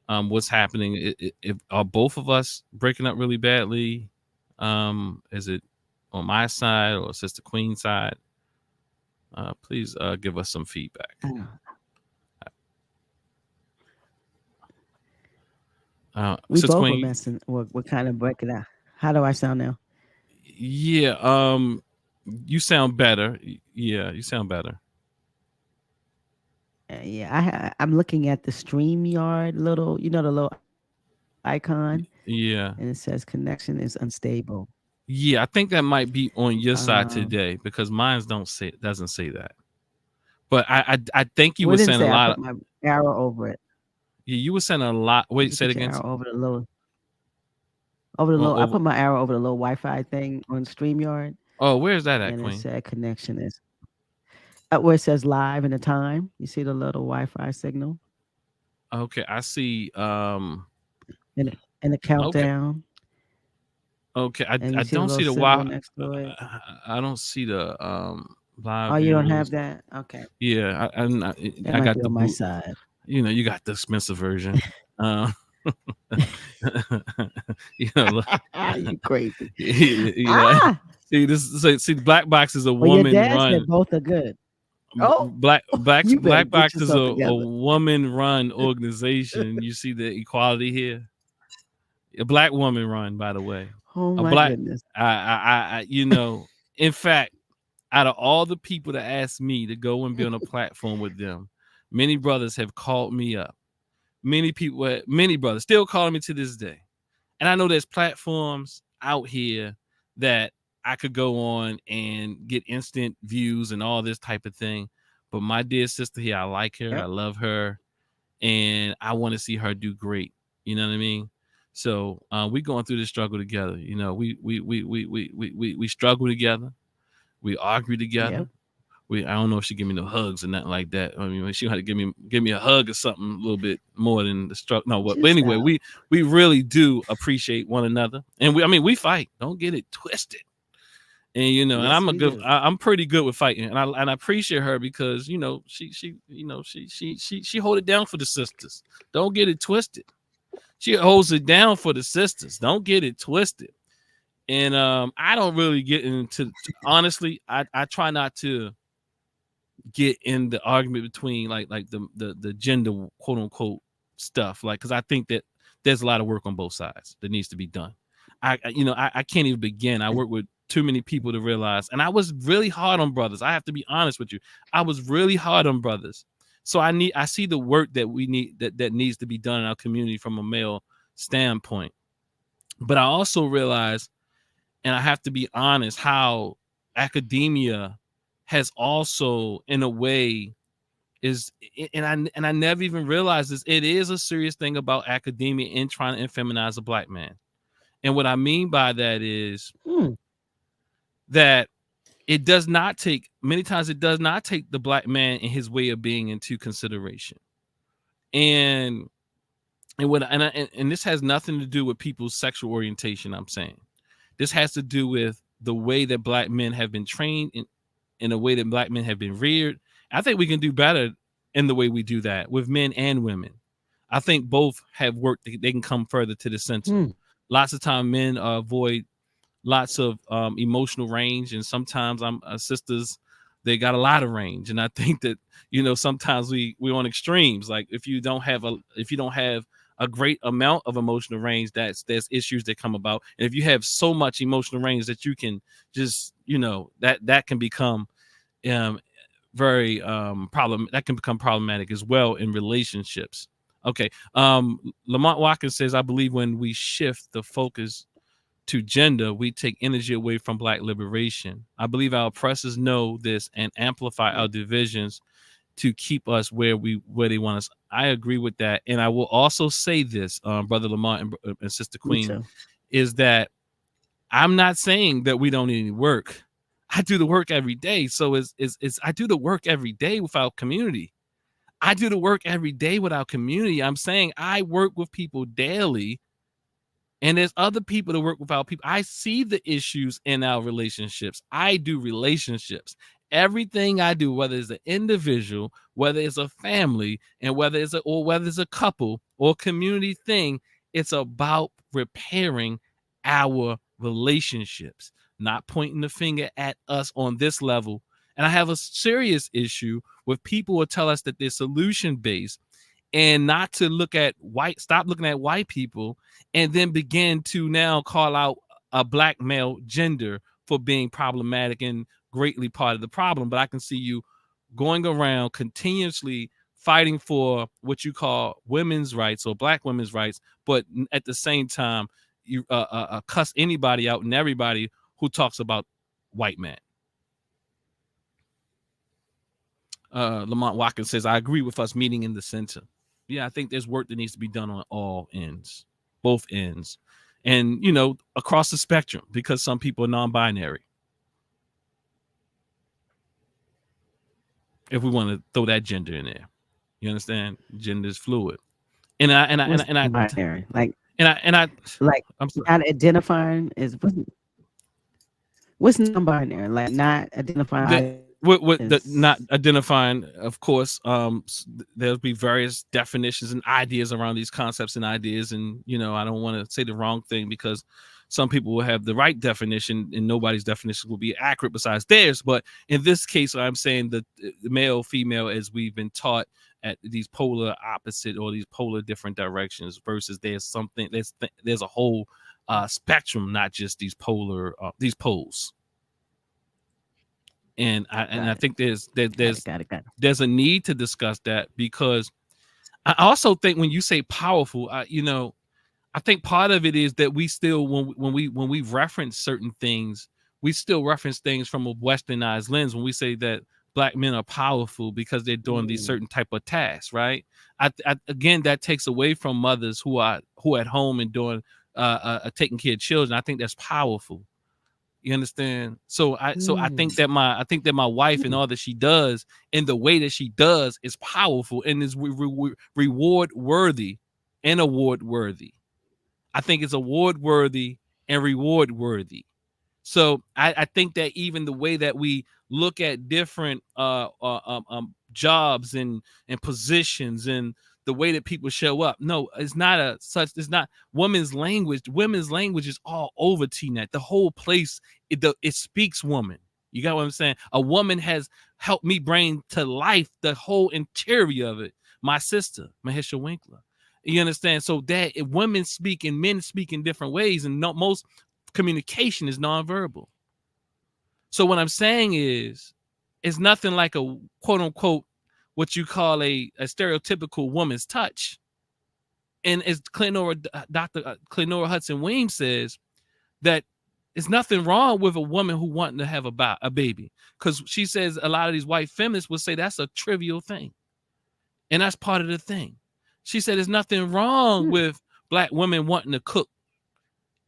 what's happening? If are both of us breaking up really badly? Is it on my side or Sister Queen's side? Please give us some feedback. We Sister both Queen, are messing. We're kind of breaking out. How do I sound now? yeah. You sound better. Yeah, you sound better. Yeah, I'm looking at the StreamYard little, the little icon, Yeah. and it says connection is unstable. Yeah, I think that might be on your side Um, today because mine doesn't say that. But I think you what were did it saying a say? I lot put of, my arrow over it. yeah, you were saying a lot. Wait, You say it put your again. arrow over the little. I Over, put my arrow over the little Wi-Fi thing on StreamYard, oh, where's that at, and it Queen? said connection is where it says live and the time. You see the little Wi-Fi signal Okay, I see. and the Okay, countdown, okay. and I you see the don't little see the symbol why. next to it. I don't see the Oh, live you don't viewers. have that? Okay, Yeah, that I might got be the on my boot. side. You got the expensive version. Uh, you know, You crazy. you know. Ah, See, Black Box is a well, your woman dad said run. both are good. Oh, you better Black get Box is yourself a together. woman run organization. You see the equality here. A black woman run, by the way. Oh A my black, goodness. in fact, out of all the people that asked me to go and be on a platform with them, many brothers have called me up. Many brothers still calling me to this day. And I know there's platforms out here that I could go on and get instant views and all this type of thing. But my dear sister here, I like her, I Yep. love her, and I want to see her do great. You know what I mean? So we going through this struggle together. You know, we struggle together. We argue together. Yep. I don't know if she give me no hugs or nothing like that. I mean, she had to give me a hug or something a little bit more than the struggle. No, but Just anyway, stop. we really do appreciate one another, and we fight. Don't get it twisted. And and Yes, we do. I'm pretty good with fighting, and I appreciate her because she hold it down for the sisters. Don't get it twisted. She holds it down for the sisters. Don't get it twisted. And I don't really get into honestly. I try not to get in the argument between like the gender quote unquote stuff, like, because I think that there's a lot of work on both sides that needs to be done. I can't even begin. I work with too many people to realize, and I was really hard on brothers. I have to be honest with you. I was really hard on brothers. So I see the work that we need that needs to be done in our community from a male standpoint. But I also realize, and I have to be honest, how academia has also, in a way, and I never even realized this. It is a serious thing about academia in trying to feminize a black man. And what I mean by that is that it does not take, many times it does not take the black man and his way of being into consideration. And this has nothing to do with people's sexual orientation. I'm saying this has to do with the way that black men have been trained in the way that black men have been reared. I think we can do better in the way we do that with men and women. I think both have worked. They can come further to the center. Lots of time men avoid lots of emotional range, and sometimes sisters, they got a lot of range. And I think that sometimes we on extremes. Like if you don't have a great amount of emotional range, there's issues that come about. And if you have so much emotional range that you can just that can become very that can become problematic as well in relationships. Okay. Lamont Watkins says, I believe when we shift the focus to gender, we take energy away from black liberation. I believe our oppressors know this and amplify our divisions to keep us where they want us. I agree with that. And I will also say this, Brother Lamont and Sister Queen, is that I'm not saying that we don't need any work. I do the work every day. So I do the work every day with our community. I do the work every day with our community. I'm saying I work with people daily, and there's other people that work with our people. I see the issues in our relationships. I do relationships. Everything I do, whether it's an individual, whether it's a family, and whether it's a couple or community thing, it's about repairing our relationships, not pointing the finger at us on this level. And I have a serious issue with people who tell us that they're solution based and not to stop looking at white people and then begin to now call out a black male gender for being problematic and greatly part of the problem. But I can see you going around continuously fighting for what you call women's rights or black women's rights, but at the same time, you cuss anybody out and everybody who talks about white men. Lamont Watkins says, I agree with us meeting in the center. Yeah, I think there's work that needs to be done on all ends, both ends, and across the spectrum, because some people are non-binary. If we want to throw that gender in there, you understand? Gender is fluid, and I binary, like I'm sorry. not identifying is what's non-binary, like not identifying. Not identifying, of course, there'll be various definitions and ideas around these concepts and ideas, and I don't want to say the wrong thing because some people will have the right definition and nobody's definition will be accurate besides theirs. But in this case, I'm saying that the male, female, as we've been taught at these polar opposite or these polar different directions, versus there's a whole spectrum, not just these poles. And I think there's a need to discuss that, because I also think when you say powerful, I think part of it is that we still, when we reference certain things, we still reference things from a westernized lens. When we say that Black men are powerful because they're doing these certain type of tasks, right? Again, that takes away from mothers who are at home and doing taking care of children. I think that's powerful. You understand? So I think that my wife and all that she does and the way that she does is powerful and is reward worthy and award worthy. I think it's award worthy and reward worthy. So I think that even the way that we look at different jobs and positions and the way that people show up, no, it's not women's language. Women's language is all over TNET. The whole place, it speaks woman. You got what I'm saying? A woman has helped me bring to life the whole interior of it. My sister, Mahisha Winkler. You understand? So that women speak and men speak in different ways, and most communication is nonverbal. So what I'm saying is, it's nothing like a quote unquote what you call a stereotypical woman's touch. And as Dr. Clinora Hudson Weems says, that it's nothing wrong with a woman who wanting to have a baby, because she says a lot of these white feminists will say that's a trivial thing, and that's part of the thing. She said there's nothing wrong with Black women wanting to cook.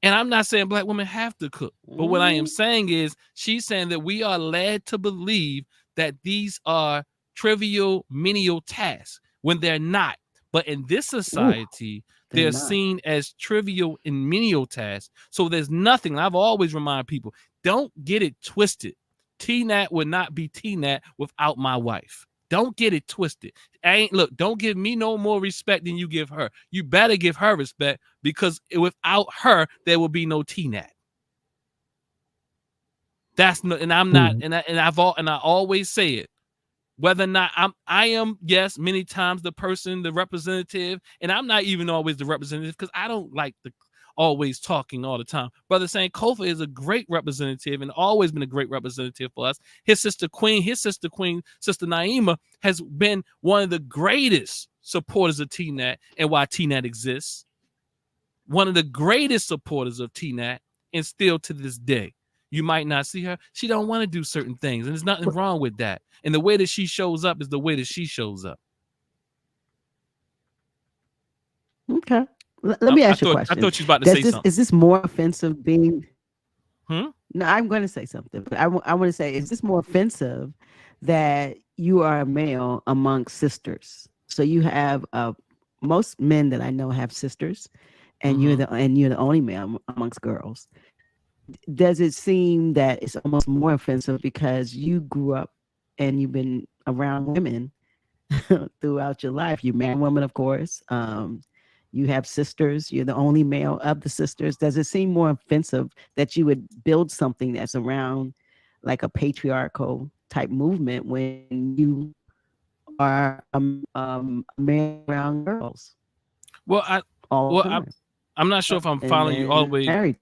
And I'm not saying Black women have to cook, but what I am saying is she's saying that we are led to believe that these are trivial, menial tasks when they're not. But in this society, they're seen as trivial and menial tasks. So there's nothing. I've always reminded people, don't get it twisted. TNAT would not be TNAT without my wife. Don't get it twisted. Look, don't give me no more respect than you give her. You better give her respect, because without her, there will be no TNAT. That's no, and I'm not, and I always say it. Whether or not I am, yes, many times the person, the representative, and I'm not even always the representative, because I don't like the always talking all the time. Brother Saint Kofa is a great representative and always been a great representative for us. His sister Queen, Sister Naima, has been one of the greatest supporters of TNAT and why TNAT exists. One of the greatest supporters of TNAT, and still to this day. You might not see her. She don't want to do certain things, and there's nothing wrong with that. And the way that she shows up is the way that she shows up. Okay. Let me ask you a question. I thought you was about to say something. Is this more offensive being? No, I'm going to say something, but I want to say, is this more offensive that you are a male amongst sisters? So you have most men that I know have sisters, and you're the only male amongst girls. Does it seem that it's almost more offensive because you grew up and you've been around women throughout your life? You married women, of course. You have sisters. You're the only male of the sisters. Does it seem more offensive that you would build something that's around like a patriarchal type movement when you are a man around girls? Well, I'm not sure if I'm following you all the way.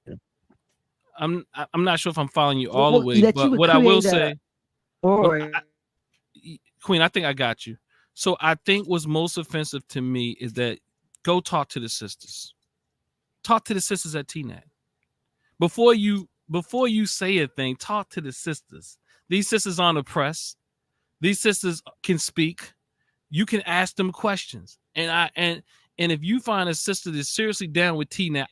I'm not sure if I'm following you all the way, but what I will say, Queen, I think I got you. So I think what's most offensive to me is that go talk to the sisters. Talk to the sisters at TNAT. Before you say a thing, talk to the sisters. These sisters aren't oppressed. These sisters can speak. You can ask them questions. And if you find a sister that's seriously down with TNAT,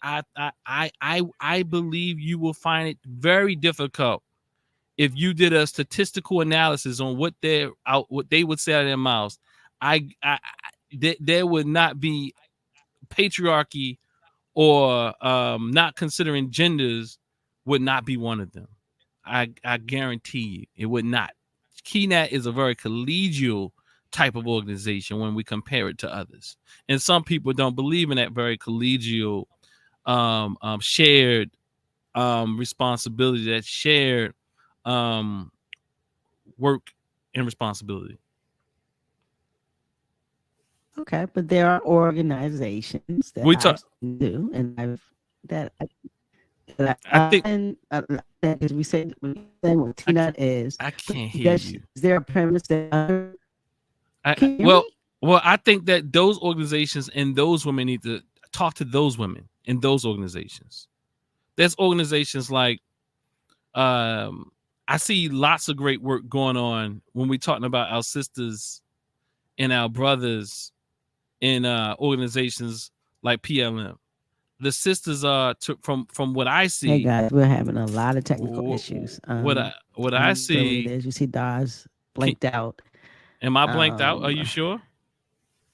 I believe you will find it very difficult if you did a statistical analysis on what they would say out of their mouths. There would not be patriarchy or not considering genders would not be one of them. I guarantee you it would not. TNAT is a very collegial type of organization when we compare it to others, and some people don't believe in that very collegial shared responsibility, that shared work and responsibility. Okay, but there are organizations that I do, and I think as we say what TNAT is. I can't hear you. Is there a premise that well, I think that those organizations and those women need to talk to those women in those organizations. There's organizations like I see lots of great work going on when we're talking about our sisters and our brothers in organizations like PLM. The sisters are from what I Hey see. guys, we're having a lot of technical issues. What I I don't know what it see. is. You see Dawes Can, blanked out. am I blanked out? Are you Um, sure?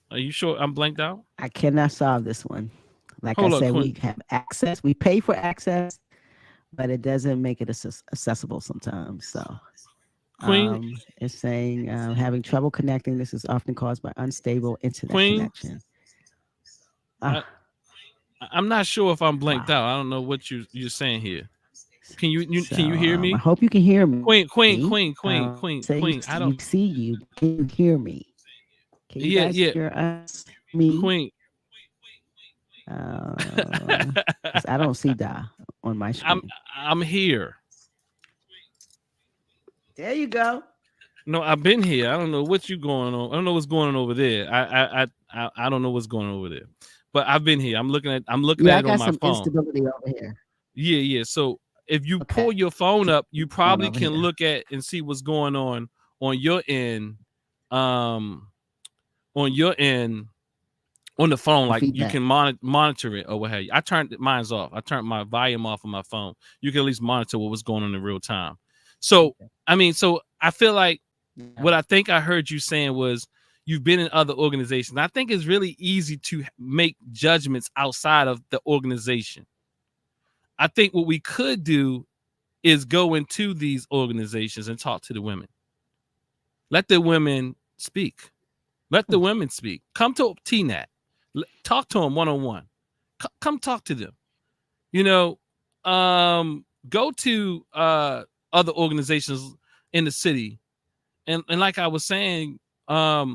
Are you sure I'm blanked out? I cannot solve this one. Like I Hold up, said, Queen. we have access. We pay for access, but it doesn't make it accessible sometimes. So Queen, it's saying having trouble connecting. This is often caused by unstable internet Queen. connection. I, Ah, I'm not sure if I'm blanked wow. out. I don't know what you're saying here. So Can you hear I me? hope you can hear me. Queen, Queen, Queen, Queen, Queen, Say Queen. I you don't. see you, but can you hear me? Can you Yeah, guys yeah, hear us? Me? Queen. Because I don't see Da on my I'm screen. I'm here. There you go. No, I've been here. I don't know what you going on. I don't know what's going on over there. I don't know what's going on over there. But I've been here. I'm looking Yeah, at I it on got my some phone. instability over here. Yeah, yeah. So if you pull Okay. your phone up, you Going probably over can here. look at and see what's going on your end. On your end on the phone, like you Feedback. can monitor it or what have you. I turned mine's off. I turned my volume off on my phone. You can at least monitor what was going on in real time. So I mean, so I feel like what I think I heard you saying was you've been in other organizations. I think it's really easy to make judgments outside of the organization. I think what we could do is go into these organizations and talk to the women. Let the women speak. Let the women speak. Come to TNAT. Talk to them one-on-one. Come talk to them. You know, go to other organizations in the city. And like I was saying, I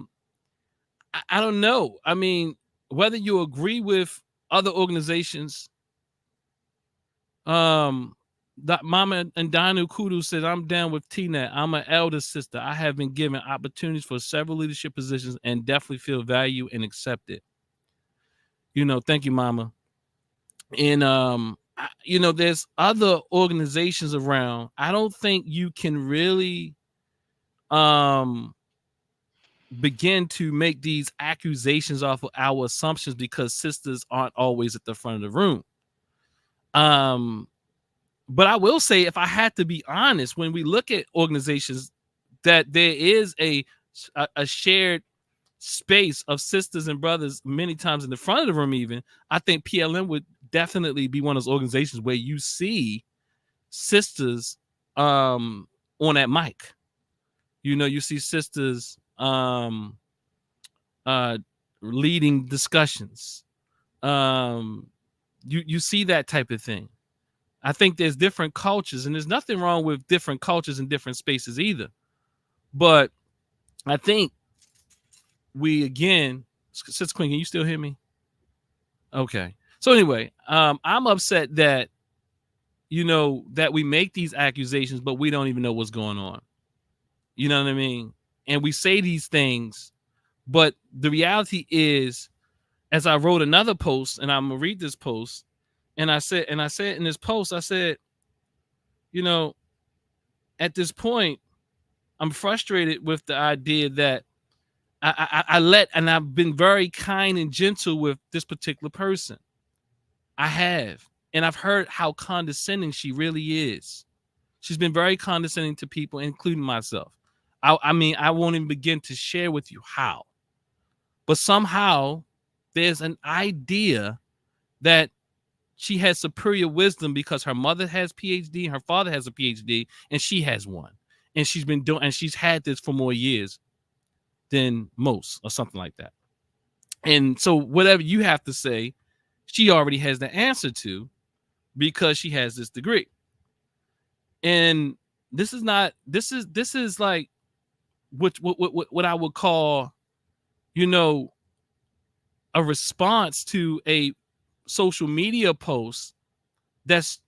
don't know. I mean, whether you agree with other organizations, that Mama and Danu Kudu said, I'm down with TNAT. I'm an elder sister. I have been given opportunities for several leadership positions and definitely feel value and accepted. You know, thank you, Mama. And you know, there's other organizations around. I don't think you can really begin to make these accusations off of our assumptions because sisters aren't always at the front of the room. But I will say, if I had to be honest, when we look at organizations, that there is a shared space of sisters and brothers many times in the front of the room. Even I think PLM would definitely be one of those organizations where you see sisters on that mic. You know, you see sisters leading discussions. You see that type of thing. I think there's different cultures, and there's nothing wrong with different cultures in different spaces either. But I think we again, Sister Queen, can you still hear me? Okay. So anyway, I'm upset that that we make these accusations, but we don't even know what's going on. You know what I mean? And we say these things, but the reality is, as I wrote another post, and I'm gonna read this post, and I said in this post, I said, at this point, I'm frustrated with the idea that and I've been very kind and gentle with this particular person. I have. And I've heard how condescending she really is. She's been very condescending to people, including myself. I mean, I won't even begin to share with you how. But somehow there's an idea that she has superior wisdom because her mother has PhD and her father has a PhD and she has one. And she's had this for more years than most or something like that. And so whatever you have to say, she already has the answer to because she has this degree. And this is like what I would call, a response to a social media post that's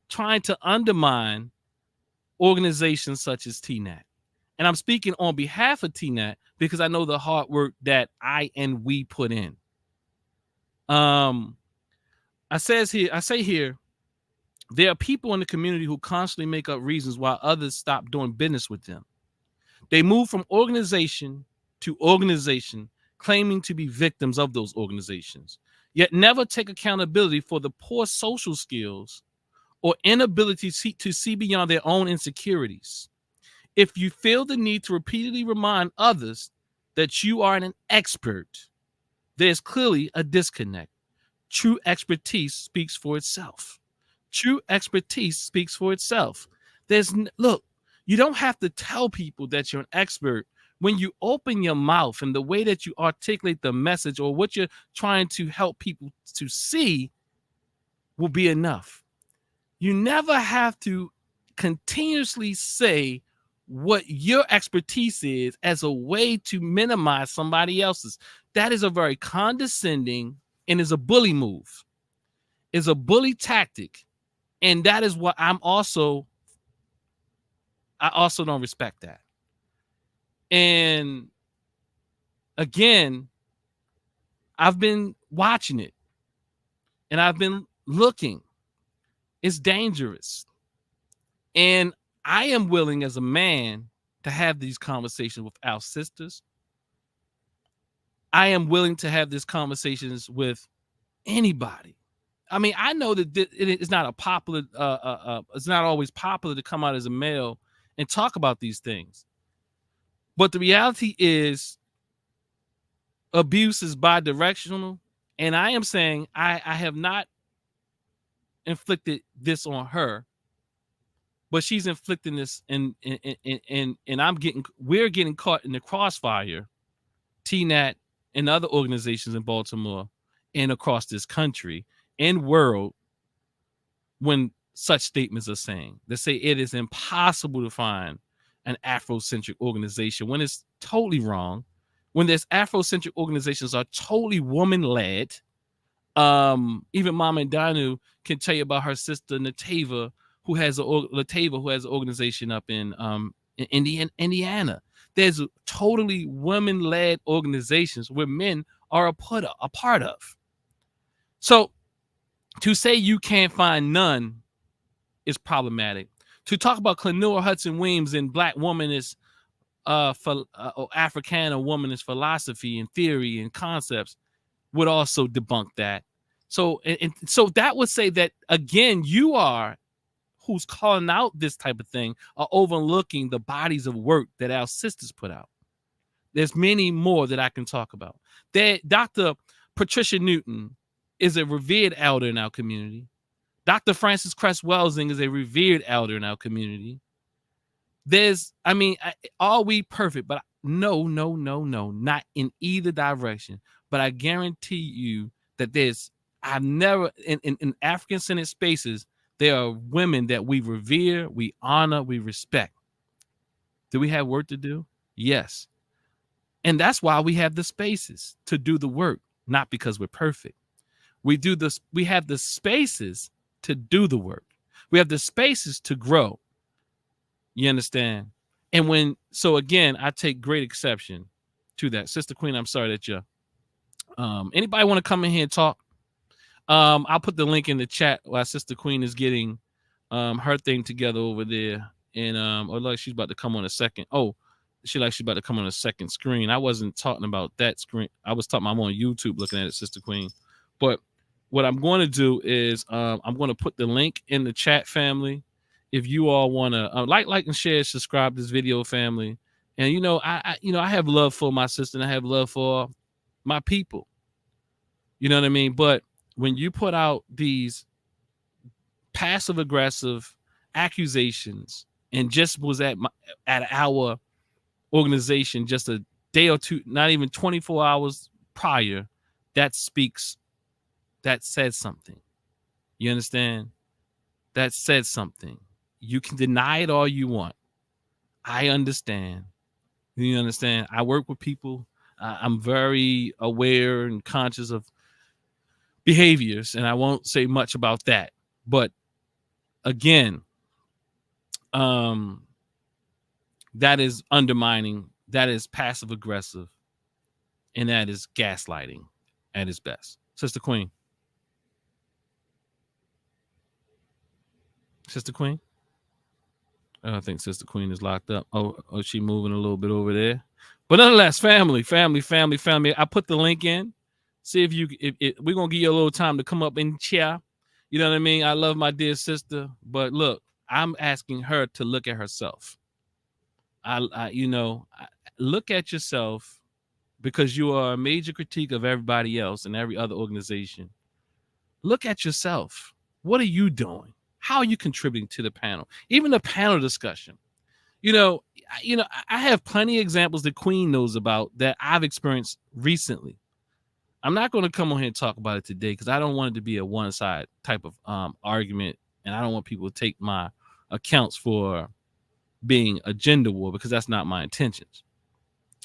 trying to undermine organizations such as TNAT. And I'm speaking on behalf of TNAT because I know the hard work that I and we put in. I say here, There are people in the community who constantly make up reasons why others stop doing business with them. They move from organization to organization, claiming to be victims of those organizations, yet never take accountability for the poor social skills or inability to see beyond their own insecurities. If you feel the need to repeatedly remind others that you are an expert, there's clearly a disconnect. True expertise speaks for itself. True expertise speaks for itself. Look, you don't have to tell people that you're an expert. When you open your mouth and the way that you articulate the message or what you're trying to help people to see will be enough. You never have to continuously say what your expertise is as a way to minimize somebody else's. That is a very condescending and is a bully move, is a bully tactic. And that is what I also don't respect that. And again, I've been watching it and I've been looking. It's dangerous. And I am willing as a man to have these conversations with our sisters. I am willing to have these conversations with anybody. I mean, I know that it's not a popular, it's not always popular to come out as a male and talk about these things. But the reality is abuse is bidirectional. And I am saying I have not inflicted this on her, but she's inflicting this and we're getting caught in the crossfire, TNAT and other organizations in Baltimore and across this country and world when such statements are saying. They say it is impossible to find an Afrocentric organization when it's totally wrong. When there's Afrocentric organizations are totally woman-led. Even Mama Danu can tell you about her sister Latava, who has an organization up in Indiana. There's totally women-led organizations where men are a part of. So to say you can't find none is problematic. To talk about Clenora Hudson Weems and Black womanist or Africana womanist philosophy and theory and concepts would also debunk that. So so that would say that again, you are who's calling out this type of thing are overlooking the bodies of work that our sisters put out. There's many more that I can talk about. Dr. Patricia Newton is a revered elder in our community. Dr. Frances Cress Welsing is a revered elder in our community. Are we perfect? But no, not in either direction. But I guarantee you that I've never, in African-centered spaces, there are women that we revere, we honor, we respect. Do we have work to do? Yes. And that's why we have the spaces to do the work, not because we're perfect. We have the spaces to do the work. We have the spaces to grow. You understand? And so again, I take great exception to that. Sister Queen, I'm sorry that you're, anybody want to come in here and talk? I'll put the link in the chat while Sister Queen is getting her thing together over there. And like she's about to come on a second. Oh, she's about to come on a second screen. I wasn't talking about that screen. I was talking, I'm on YouTube looking at it, Sister Queen. But what I'm going to do is I'm going to put the link in the chat, family. If you all want to like and share, subscribe to this video, family. And I have love for my sister and I have love for my people. You know what I mean? But when you put out these passive aggressive accusations and just was at our organization just a day or two, not even 24 hours prior, that said something. You understand? That said something. You can deny it all you want. I understand. You understand? I work with people. I'm very aware and conscious of behaviors, and I won't say much about that. But again, that is undermining, that is passive aggressive, and that is gaslighting at its best. Sister Queen. Sister Queen. I think Sister Queen is locked up. Oh, she moving a little bit over there. But nonetheless, family. I put the link in. See if we're gonna give you a little time to come up and chat. You know what I mean? I love my dear sister, but look, I'm asking her to look at herself. Look at yourself, because you are a major critique of everybody else and every other organization. Look at yourself. What are you doing? How are you contributing to the panel? Even the panel discussion. I have plenty of examples that Queen knows about that I've experienced recently. I'm not going to come on here and talk about it today because I don't want it to be a one-side type of argument, and I don't want people to take my accounts for being a gender war, because that's not my intentions.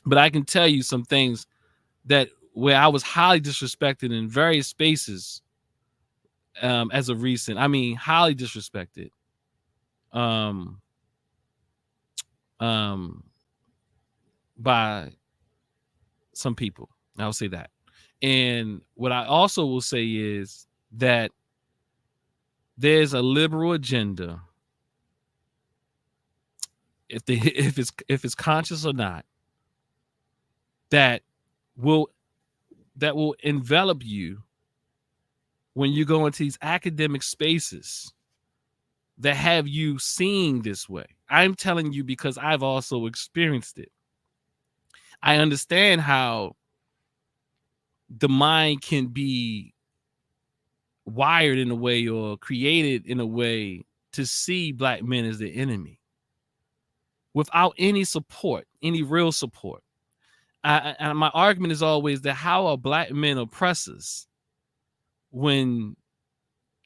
But I can tell you some things that where I was highly disrespected in various spaces as of recent. I mean, highly disrespected. By some people. I'll say that. And what I also will say is that there's a liberal agenda, if it's conscious or not, that will envelop you when you go into these academic spaces that have you seeing this way. I'm telling you because I've also experienced it. I understand how the mind can be wired in a way or created in a way to see black men as the enemy without any support, any real support. And my argument is always that how are black men oppressors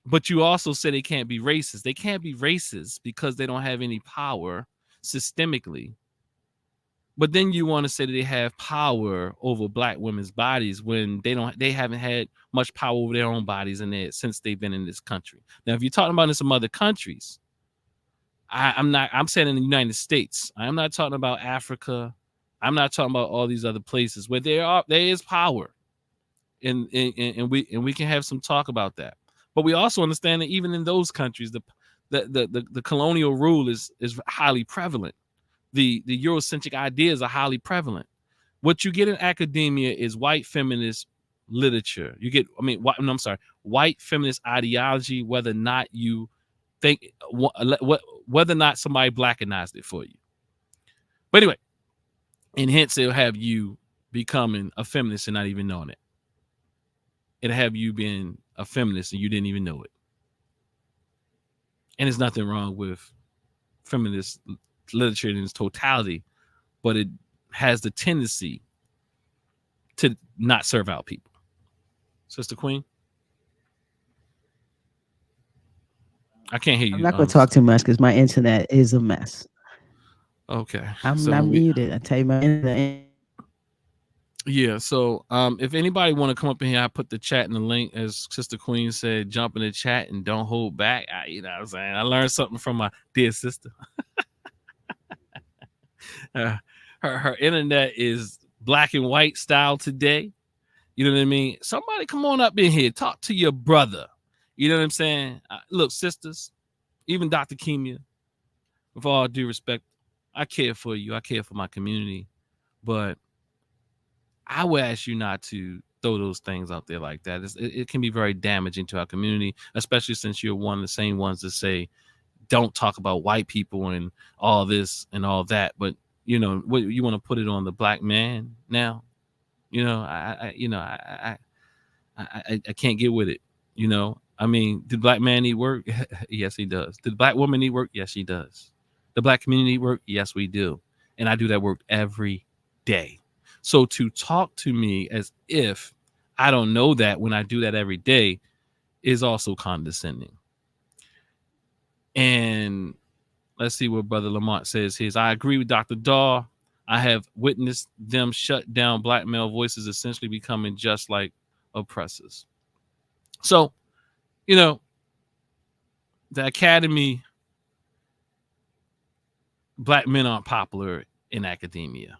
but you also say they can't be racist. They can't be racist because they don't have any power systemically. But then you want to say that they have power over black women's bodies when they haven't had much power over their own bodies since they've been in this country. Now, if you're talking about in some other countries, I'm saying in the United States. I'm not talking about Africa. I'm not talking about all these other places where there is power. And we can have some talk about that. But we also understand that even in those countries, the colonial rule is highly prevalent. The Eurocentric ideas are highly prevalent. What you get in academia is white feminist literature. You get, white feminist ideology, whether or not you think, whether or not somebody blackenized it for you. But anyway, and hence it'll have you becoming a feminist and not even knowing it. It'll have you being a feminist and you didn't even know it. And there's nothing wrong with feminist literature in its totality, but it has the tendency to not serve out people. Sister Queen? I can't hear you. I'm not going to talk too much because my internet is a mess. Okay. I'm muted. I tell you, my internet. Yeah, so if anybody want to come up in here, I put the chat in the link. As Sister Queen said, jump in the chat and don't hold back. You know what I'm saying? I learned something from my dear sister. Her internet is black and white style today. You know what I mean? Somebody come on up in here. Talk to your brother. You know what I'm saying? Look, sisters, even Dr. Kimia, with all due respect, I care for you. I care for my community. But I would ask you not to throw those things out there like that. It can be very damaging to our community, especially since you're one of the same ones that say, don't talk about white people and all this and all that. But, you know, what you want to put it on the black man now? You know, I can't get with it. You know, I mean, did black man need work? Yes, he does. Did black woman need work? Yes, she does. The black community need work? Yes, we do. And I do that work every day. So to talk to me as if I don't know that when I do that every day is also condescending. And let's see what Brother Lamont says here. I agree with Dr. Daw. I have witnessed them shut down black male voices, essentially becoming just like oppressors. So, you know, the academy, black men aren't popular in academia.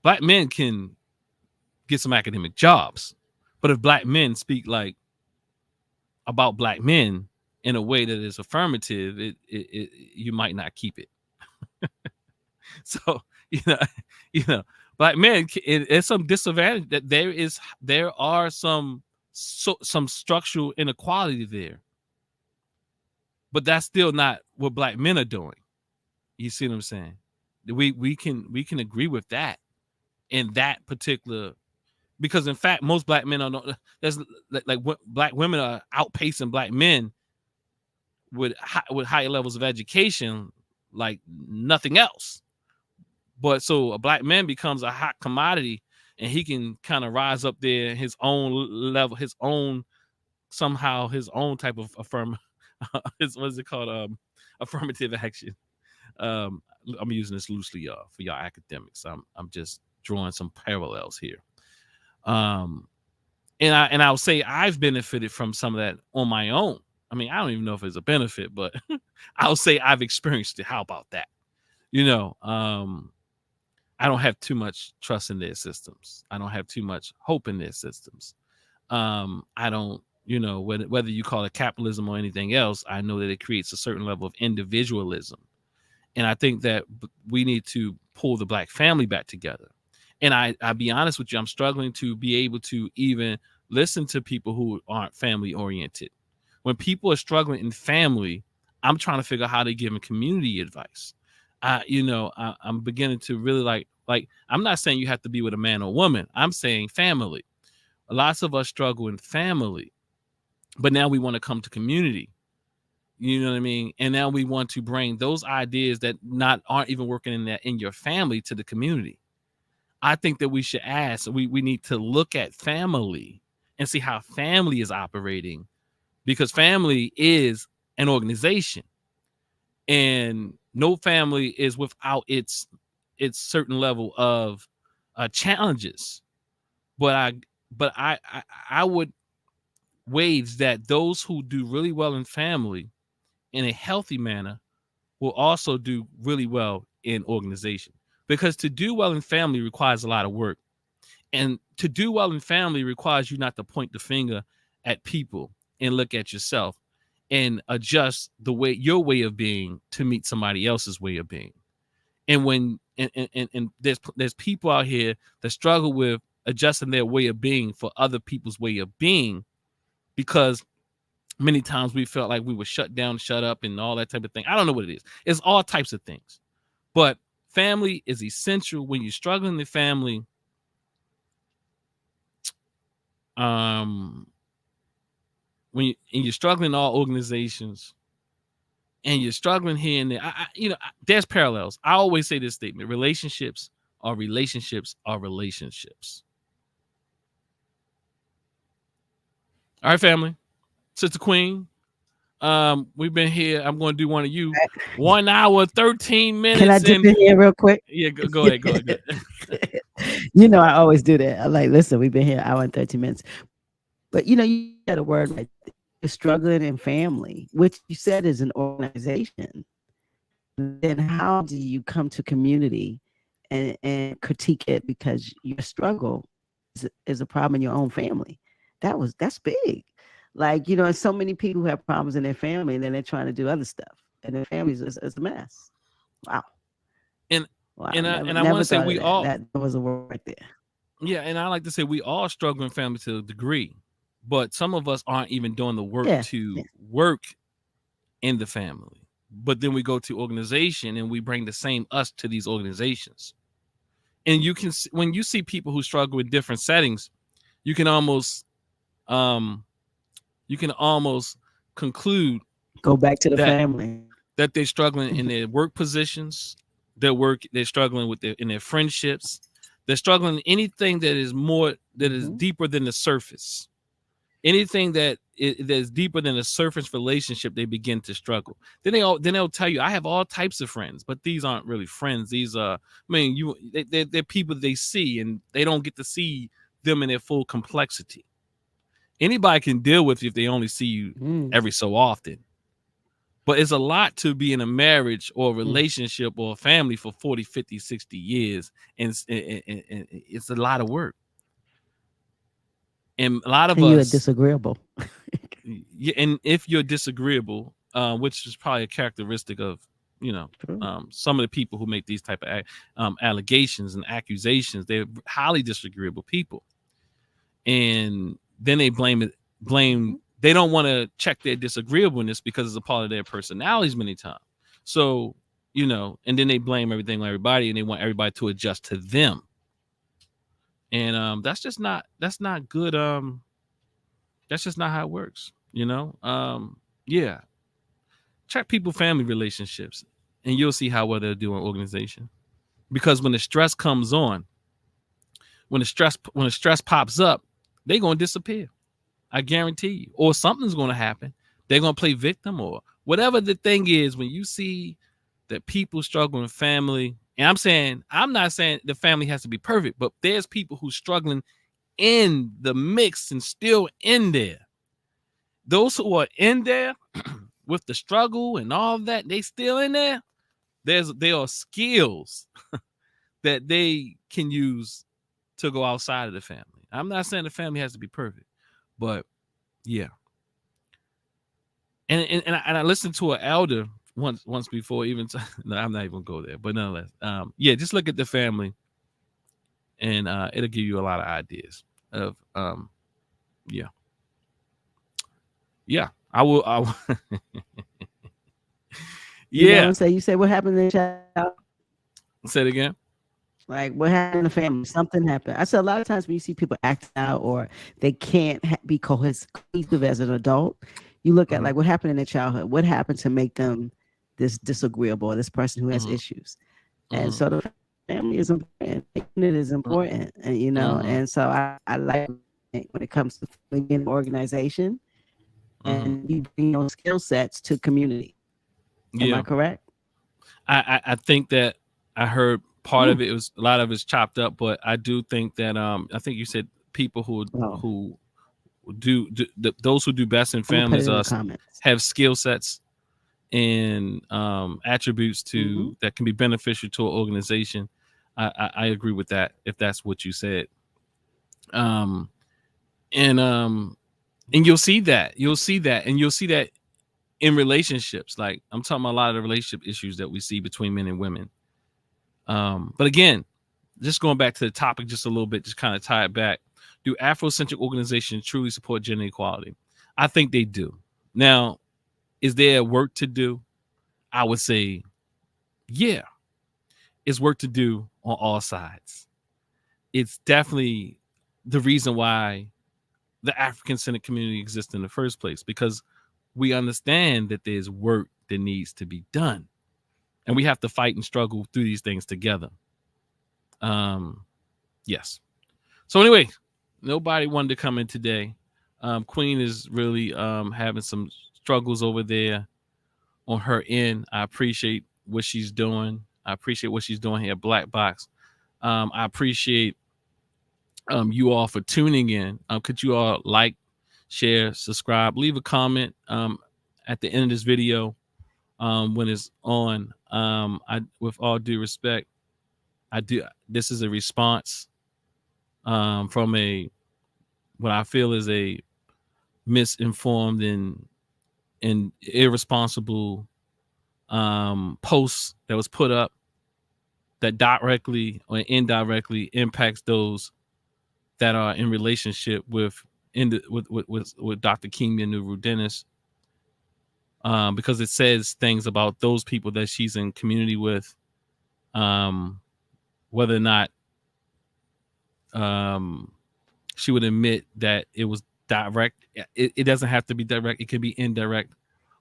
Black men can get some academic jobs, but if black men speak like about black men in a way that is affirmative, you might not keep it. So you know, you know, black men, it's some disadvantage that there are some structural inequality there, but that's still not what black men are doing. You see what I'm saying? We can agree with that in that particular, because in fact most black men are not. There's like black women are outpacing black men with higher levels of education like nothing else. But so a black man becomes a hot commodity, and he can kind of rise up there in his own level, his own type of what's it called? Affirmative action. I'm using this loosely, y'all, for y'all academics. I'm just drawing some parallels here. And I'll say I've benefited from some of that on my own. I mean, I don't even know if it's a benefit, but I'll say I've experienced it. How about that? I don't have too much trust in their systems. I don't have too much hope in their systems. I don't, whether you call it capitalism or anything else, I know that it creates a certain level of individualism. And I think that we need to pull the black family back together. And I'll be honest with you, I'm struggling to be able to even listen to people who aren't family oriented. When people are struggling in family, I'm trying to figure out how to give them community advice. I'm beginning to really like, I'm not saying you have to be with a man or woman. I'm saying family. Lots of us struggle in family, but now we want to come to community. You know what I mean? And now we want to bring those ideas that aren't even working in your family to the community. I think that we should ask, we need to look at family and see how family is operating, because family is an organization, and no family is without its certain level of challenges. But I would wage that those who do really well in family in a healthy manner will also do really well in organization, because to do well in family requires a lot of work, and to do well in family requires you not to point the finger at people and look at yourself and adjust your way of being to meet somebody else's way of being. And when and there's people out here that struggle with adjusting their way of being for other people's way of being, because many times we felt like we were shut down, shut up, and all that type of thing. I don't know what it is. It's all types of things. But family is essential. When you're struggling in family, when you're struggling in all organizations, and you're struggling here and there, there's parallels. I always say this statement: relationships are relationships are relationships. All right, family. Sister Queen, we've been here. I'm going to do one of you. 1 hour, 13 minutes. Can I jump in here real quick? Yeah, go ahead. Go ahead. I always do that. I'm like, listen, we've been here an hour and 13 minutes. But, you had a word right there, struggling in family, which you said is an organization. Then how do you come to community and critique it because your struggle is a problem in your own family? That's big. Like, so many people who have problems in their family, and then they're trying to do other stuff, and their families is a mess. Wow. And I want to say that was a word right there. Yeah, and I like to say we all struggle in family to a degree, but some of us aren't even doing the work work in the family. But then we go to organization and we bring the same us to these organizations. And you can, when you see people who struggle in different settings, you can almost conclude, go back to the family, that they're struggling in their work positions, they're struggling in their friendships, they're struggling in anything that is is deeper than the surface. Anything that is deeper than a surface relationship, they begin to struggle. Then they'll tell you, I have all types of friends, but these aren't really friends. These are, they're people they see, and they don't get to see them in their full complexity. Anybody can deal with you if they only see you every so often. But it's a lot to be in a marriage or a relationship or a family for 40, 50, 60 years. And it's a lot of work. And a lot of us... you're disagreeable. Yeah, and if you're disagreeable, which is probably a characteristic of, you know, True. some of the people who make these type of allegations and accusations, they're highly disagreeable people, and then they blame. They don't want to check their disagreeableness because it's a part of their personalities many times. So, you know, and then they blame everything on everybody, and they want everybody to adjust to them. And that's not good. That's just not how it works, you know. Yeah, check people family relationships, and you'll see how well they'll do in organization. Because when the stress comes on, when the stress pops up, they're gonna disappear. I guarantee you. Or something's gonna happen. They're gonna play victim or whatever the thing is. When you see that people struggle in family, and I'm not saying the family has to be perfect, but there's people who's struggling in the mix and still in there. Those who are in there with the struggle and all of that, they still in there. There are skills that they can use to go outside of the family. I'm not saying the family has to be perfect, but yeah. And I listened to an elder once before, even no, I'm not even gonna go there, but nonetheless, yeah, just look at the family, and it'll give you a lot of ideas of yeah. Yeah, I will. Yeah. You say what happened to the child? Say it again. Like what happened in the family? Something happened. I said a lot of times when you see people act out or they can't be cohesive as an adult, you look at like what happened in their childhood. What happened to make them this disagreeable, or this person who has issues? And so the family is important. It is important, and you know. And so I like when it comes to being an organization, and you bring those skill sets to community. Am I correct? I think that I heard part of it was a lot of it's chopped up, but I do think that I think you said people who do those who do best in families have skill sets and attributes to that can be beneficial to an organization. I agree with that if that's what you said. And you'll see that in relationships. Like I'm talking about a lot of the relationship issues that we see between men and women. But again, just going back to the topic just a little bit, just kind of tie it back. Do AfroCentric organizations truly support gender equality? I think they do. Now, is there work to do? I would say, yeah, it's work to do on all sides. It's definitely the reason why the African-centered community exists in the first place, because we understand that there's work that needs to be done. And we have to fight and struggle through these things together. Yes. So anyway, nobody wanted to come in today. Queen is really having some struggles over there on her end. I appreciate what she's doing. I appreciate what she's doing here at BoXX. I appreciate you all for tuning in. Could you all like, share, subscribe, leave a comment at the end of this video when it's on. With all due respect, this is a response from what I feel is a misinformed and irresponsible post that was put up that directly or indirectly impacts those that are in relationship with Dr. Kimia Nuru Dennis, because it says things about those people that she's in community with, whether or not she would admit that it was direct. It doesn't have to be direct. It can be indirect,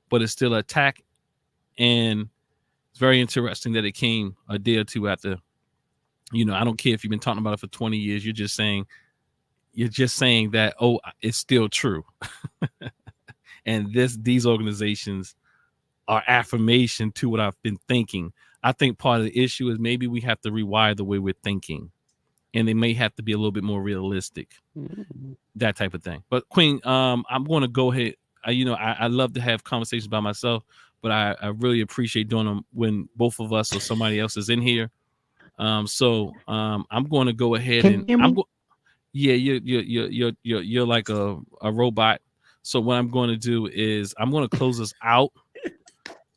but it's still an attack. And it's very interesting that it came a day or two after. You know, I don't care if you've been talking about it for 20 years. You're just saying that, oh, it's still true. And these organizations are affirmation to what I've been thinking. I think part of the issue is maybe we have to rewire the way we're thinking, and they may have to be a little bit more realistic, that type of thing. But Queen, I'm going to go ahead. I love to have conversations by myself, but I really appreciate doing them when both of us or somebody else is in here. So I'm going to go ahead and I'm yeah, you're like a robot. So what I'm going to do is I'm going to close this out.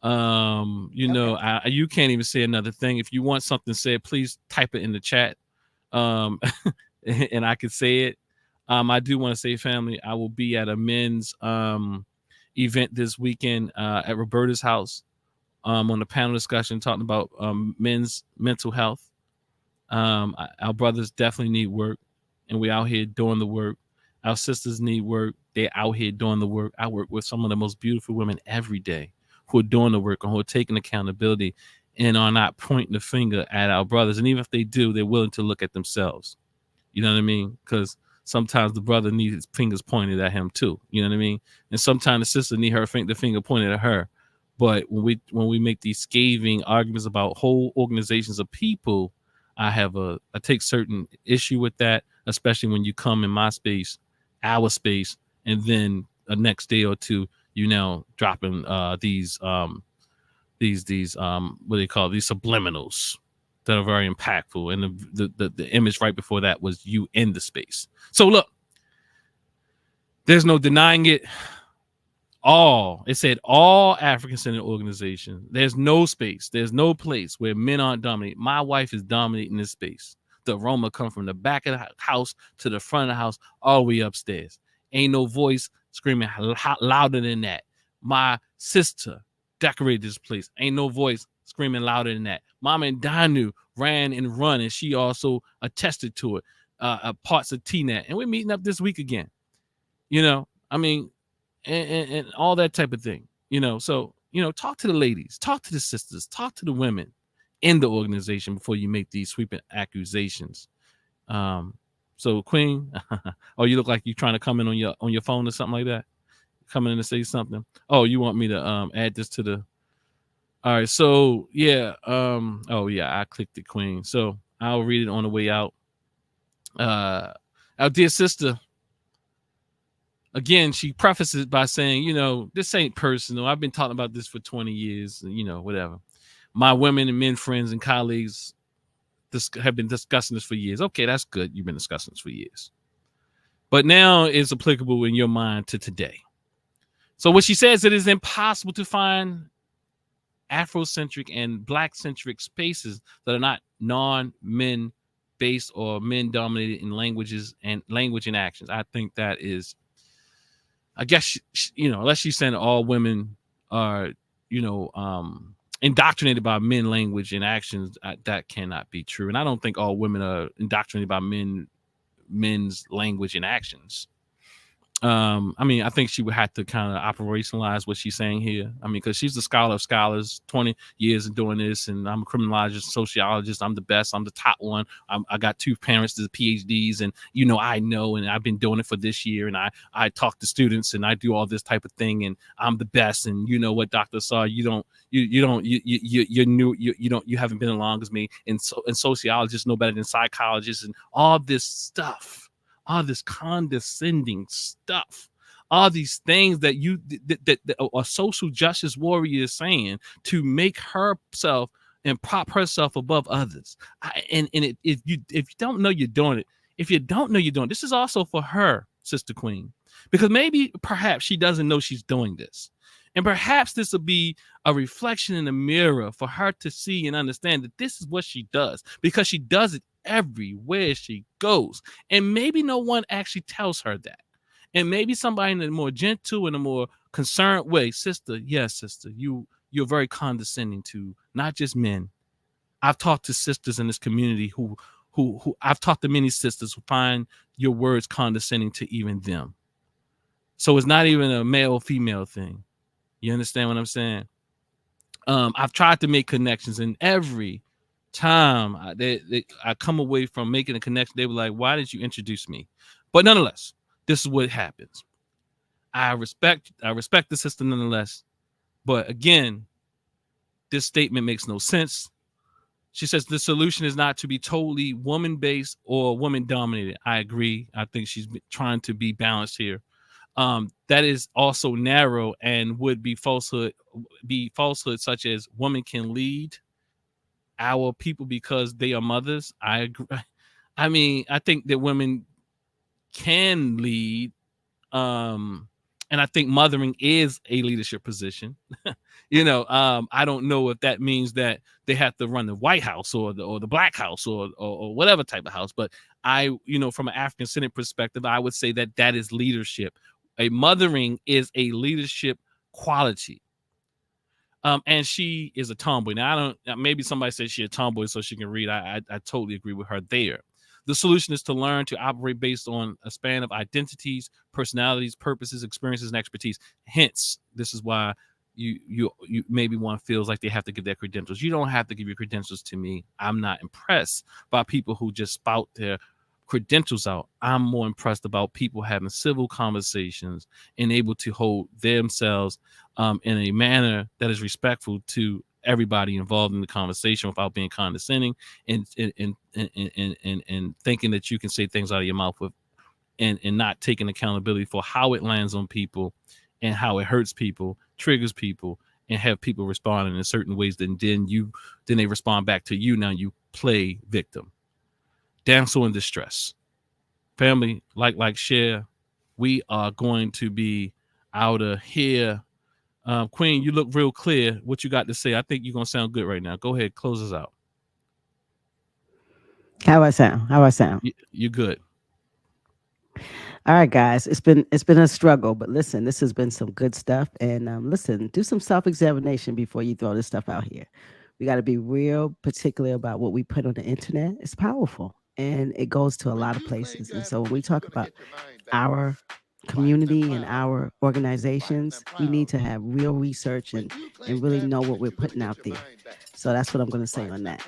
You can't even say another thing. If you want something said, please type it in the chat. And I can say it. I do want to say, family, I will be at a men's event this weekend at Roberta's house on the panel discussion talking about men's mental health. Our brothers definitely need work, and we out here doing the work. Our sisters need work. They're out here doing the work. I work with some of the most beautiful women every day who are doing the work and who are taking accountability and are not pointing the finger at our brothers. And even if they do, they're willing to look at themselves. You know what I mean? Because sometimes the brother needs his fingers pointed at him too. You know what I mean? And sometimes the sister need the finger pointed at her. But when we make these scathing arguments about whole organizations of people, I take certain issue with that, especially when you come in my space, our space, and then the next day or two, dropping these what do they call it? These subliminals that are very impactful. And the image right before that was you in the space. So look, there's no denying it. It said all African-centered organizations. There's no space. There's no place where men aren't dominating. My wife is dominating this space. The aroma come from the back of the house to the front of the house, all the way upstairs. Ain't no voice screaming louder than that. My sister decorated this place. Ain't no voice screaming louder than that. Mama and Danu ran and run, and she also attested to it. Parts of TNET, and we're meeting up this week again. And all that type of thing. So talk to the ladies, talk to the sisters, talk to the women in the organization before you make these sweeping accusations. So Queen, you look like you're trying to come in on your phone or something like that. Coming in to say something. Oh, you want me to add this to the. All right, so yeah. I clicked it, Queen. So I'll read it on the way out. Our dear sister. Again, she prefaces by saying, this ain't personal. I've been talking about this for 20 years, whatever. My women and men friends and colleagues have been discussing this for years. Okay, that's good. You've been discussing this for years. But now it's applicable in your mind to today. So what she says, it is impossible to find Afrocentric and Black-centric spaces that are not non-men based or men dominated in language and actions. I think that is, I guess, unless she's saying all women are, indoctrinated by men, language, and actions, that cannot be true. And I don't think all women are indoctrinated by men's language and actions. I think she would have to kind of operationalize what she's saying here. Because she's the scholar of scholars, 20 years of doing this, and I'm a criminologist, sociologist. I'm the best. I'm the top one. I got 2 parents that are PhDs, and I know, and I've been doing it for this year, and I talk to students, and I do all this type of thing, and I'm the best. And you know what, Dr. Saw, you haven't been along as me, and sociologists know better than psychologists, and all this stuff. All this condescending stuff, all these things that a social justice warrior is saying to make herself and prop herself above others. If you don't know you're doing it, this is also for her, Sister Queen, because perhaps she doesn't know she's doing this. And perhaps this will be a reflection in the mirror for her to see and understand that this is what she does, because she does it everywhere she goes. And maybe no one actually tells her that. And maybe somebody in a more gentle and a more concerned way, sister, you're very condescending to not just men. I've talked to sisters in this community who I've talked to many sisters who find your words condescending to even them. So it's not even a male or female thing. You understand what I'm saying? I've tried to make connections, and every time I come away from making a connection, they were like, why did you introduce me? But nonetheless, this is what happens. I respect the sister nonetheless. But again, this statement makes no sense. She says the solution is not to be totally woman-based or woman-dominated. I agree. I think she's trying to be balanced here. That is also narrow and would be falsehood such as women can lead our people because they are mothers. I agree. I think that women can lead And I think mothering is a leadership position. I don't know if that means that they have to run the White House or the Black House or whatever type of house. But from an African-centered perspective, I would say that is leadership. A mothering is a leadership quality. And she is a tomboy. Now, maybe somebody says she's a tomboy so she can read. I totally agree with her there. The solution is to learn to operate based on a span of identities, personalities, purposes, experiences, and expertise. Hence, this is why you maybe one feels like they have to give their credentials. You don't have to give your credentials to me. I'm not impressed by people who just spout their credentials out. I'm more impressed about people having civil conversations and able to hold themselves in a manner that is respectful to everybody involved in the conversation without being condescending and thinking that you can say things out of your mouth with and not taking accountability for how it lands on people and how it hurts people, triggers people, and have people respond in certain ways. Then they respond back to you. Now you play victim. Damsel in distress. Family, like share. We are going to be out of here. Queen, you look real clear. What you got to say? I think you're gonna sound good right now. Go ahead, close us out. How I sound? You're good. All right, guys. It's been a struggle, but listen, this has been some good stuff. And listen, do some self-examination before you throw this stuff out here. We got to be real particular about what we put on the internet. It's powerful and it goes to a lot of places. And so when we talk about our community and our organizations, we need to have real research and really know what we're putting out there. So that's what I'm going to say on that.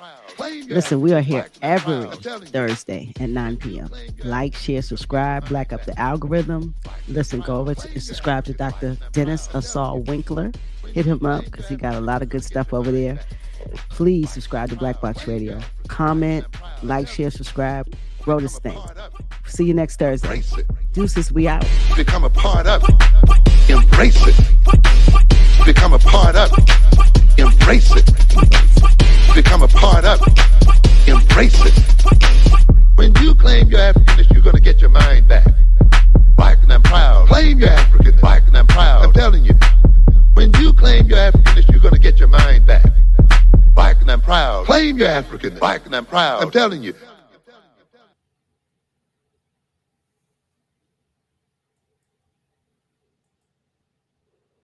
Listen, we are here every Thursday at 9 p.m. Like, share, subscribe, black up the algorithm. Listen, go over and subscribe to Dr. Dennis Assault Winkler. Hit him up because he got a lot of good stuff over there. Please subscribe to Black Box Radio. Comment, like, share, subscribe. Grow this thing. See you next Thursday. Deuces, we out. Become a part of it. Embrace it. Become a part of it. Embrace it. Become a part of it. Embrace it. When you claim your Africanness, you're going to get your mind back. Black and I'm proud. Claim your Africanness. Black and I'm proud. I'm telling you. When you claim your Africanness, you're going to get your mind back. Black and I'm proud. Claim your Africanness. Black and I'm proud. I'm telling you.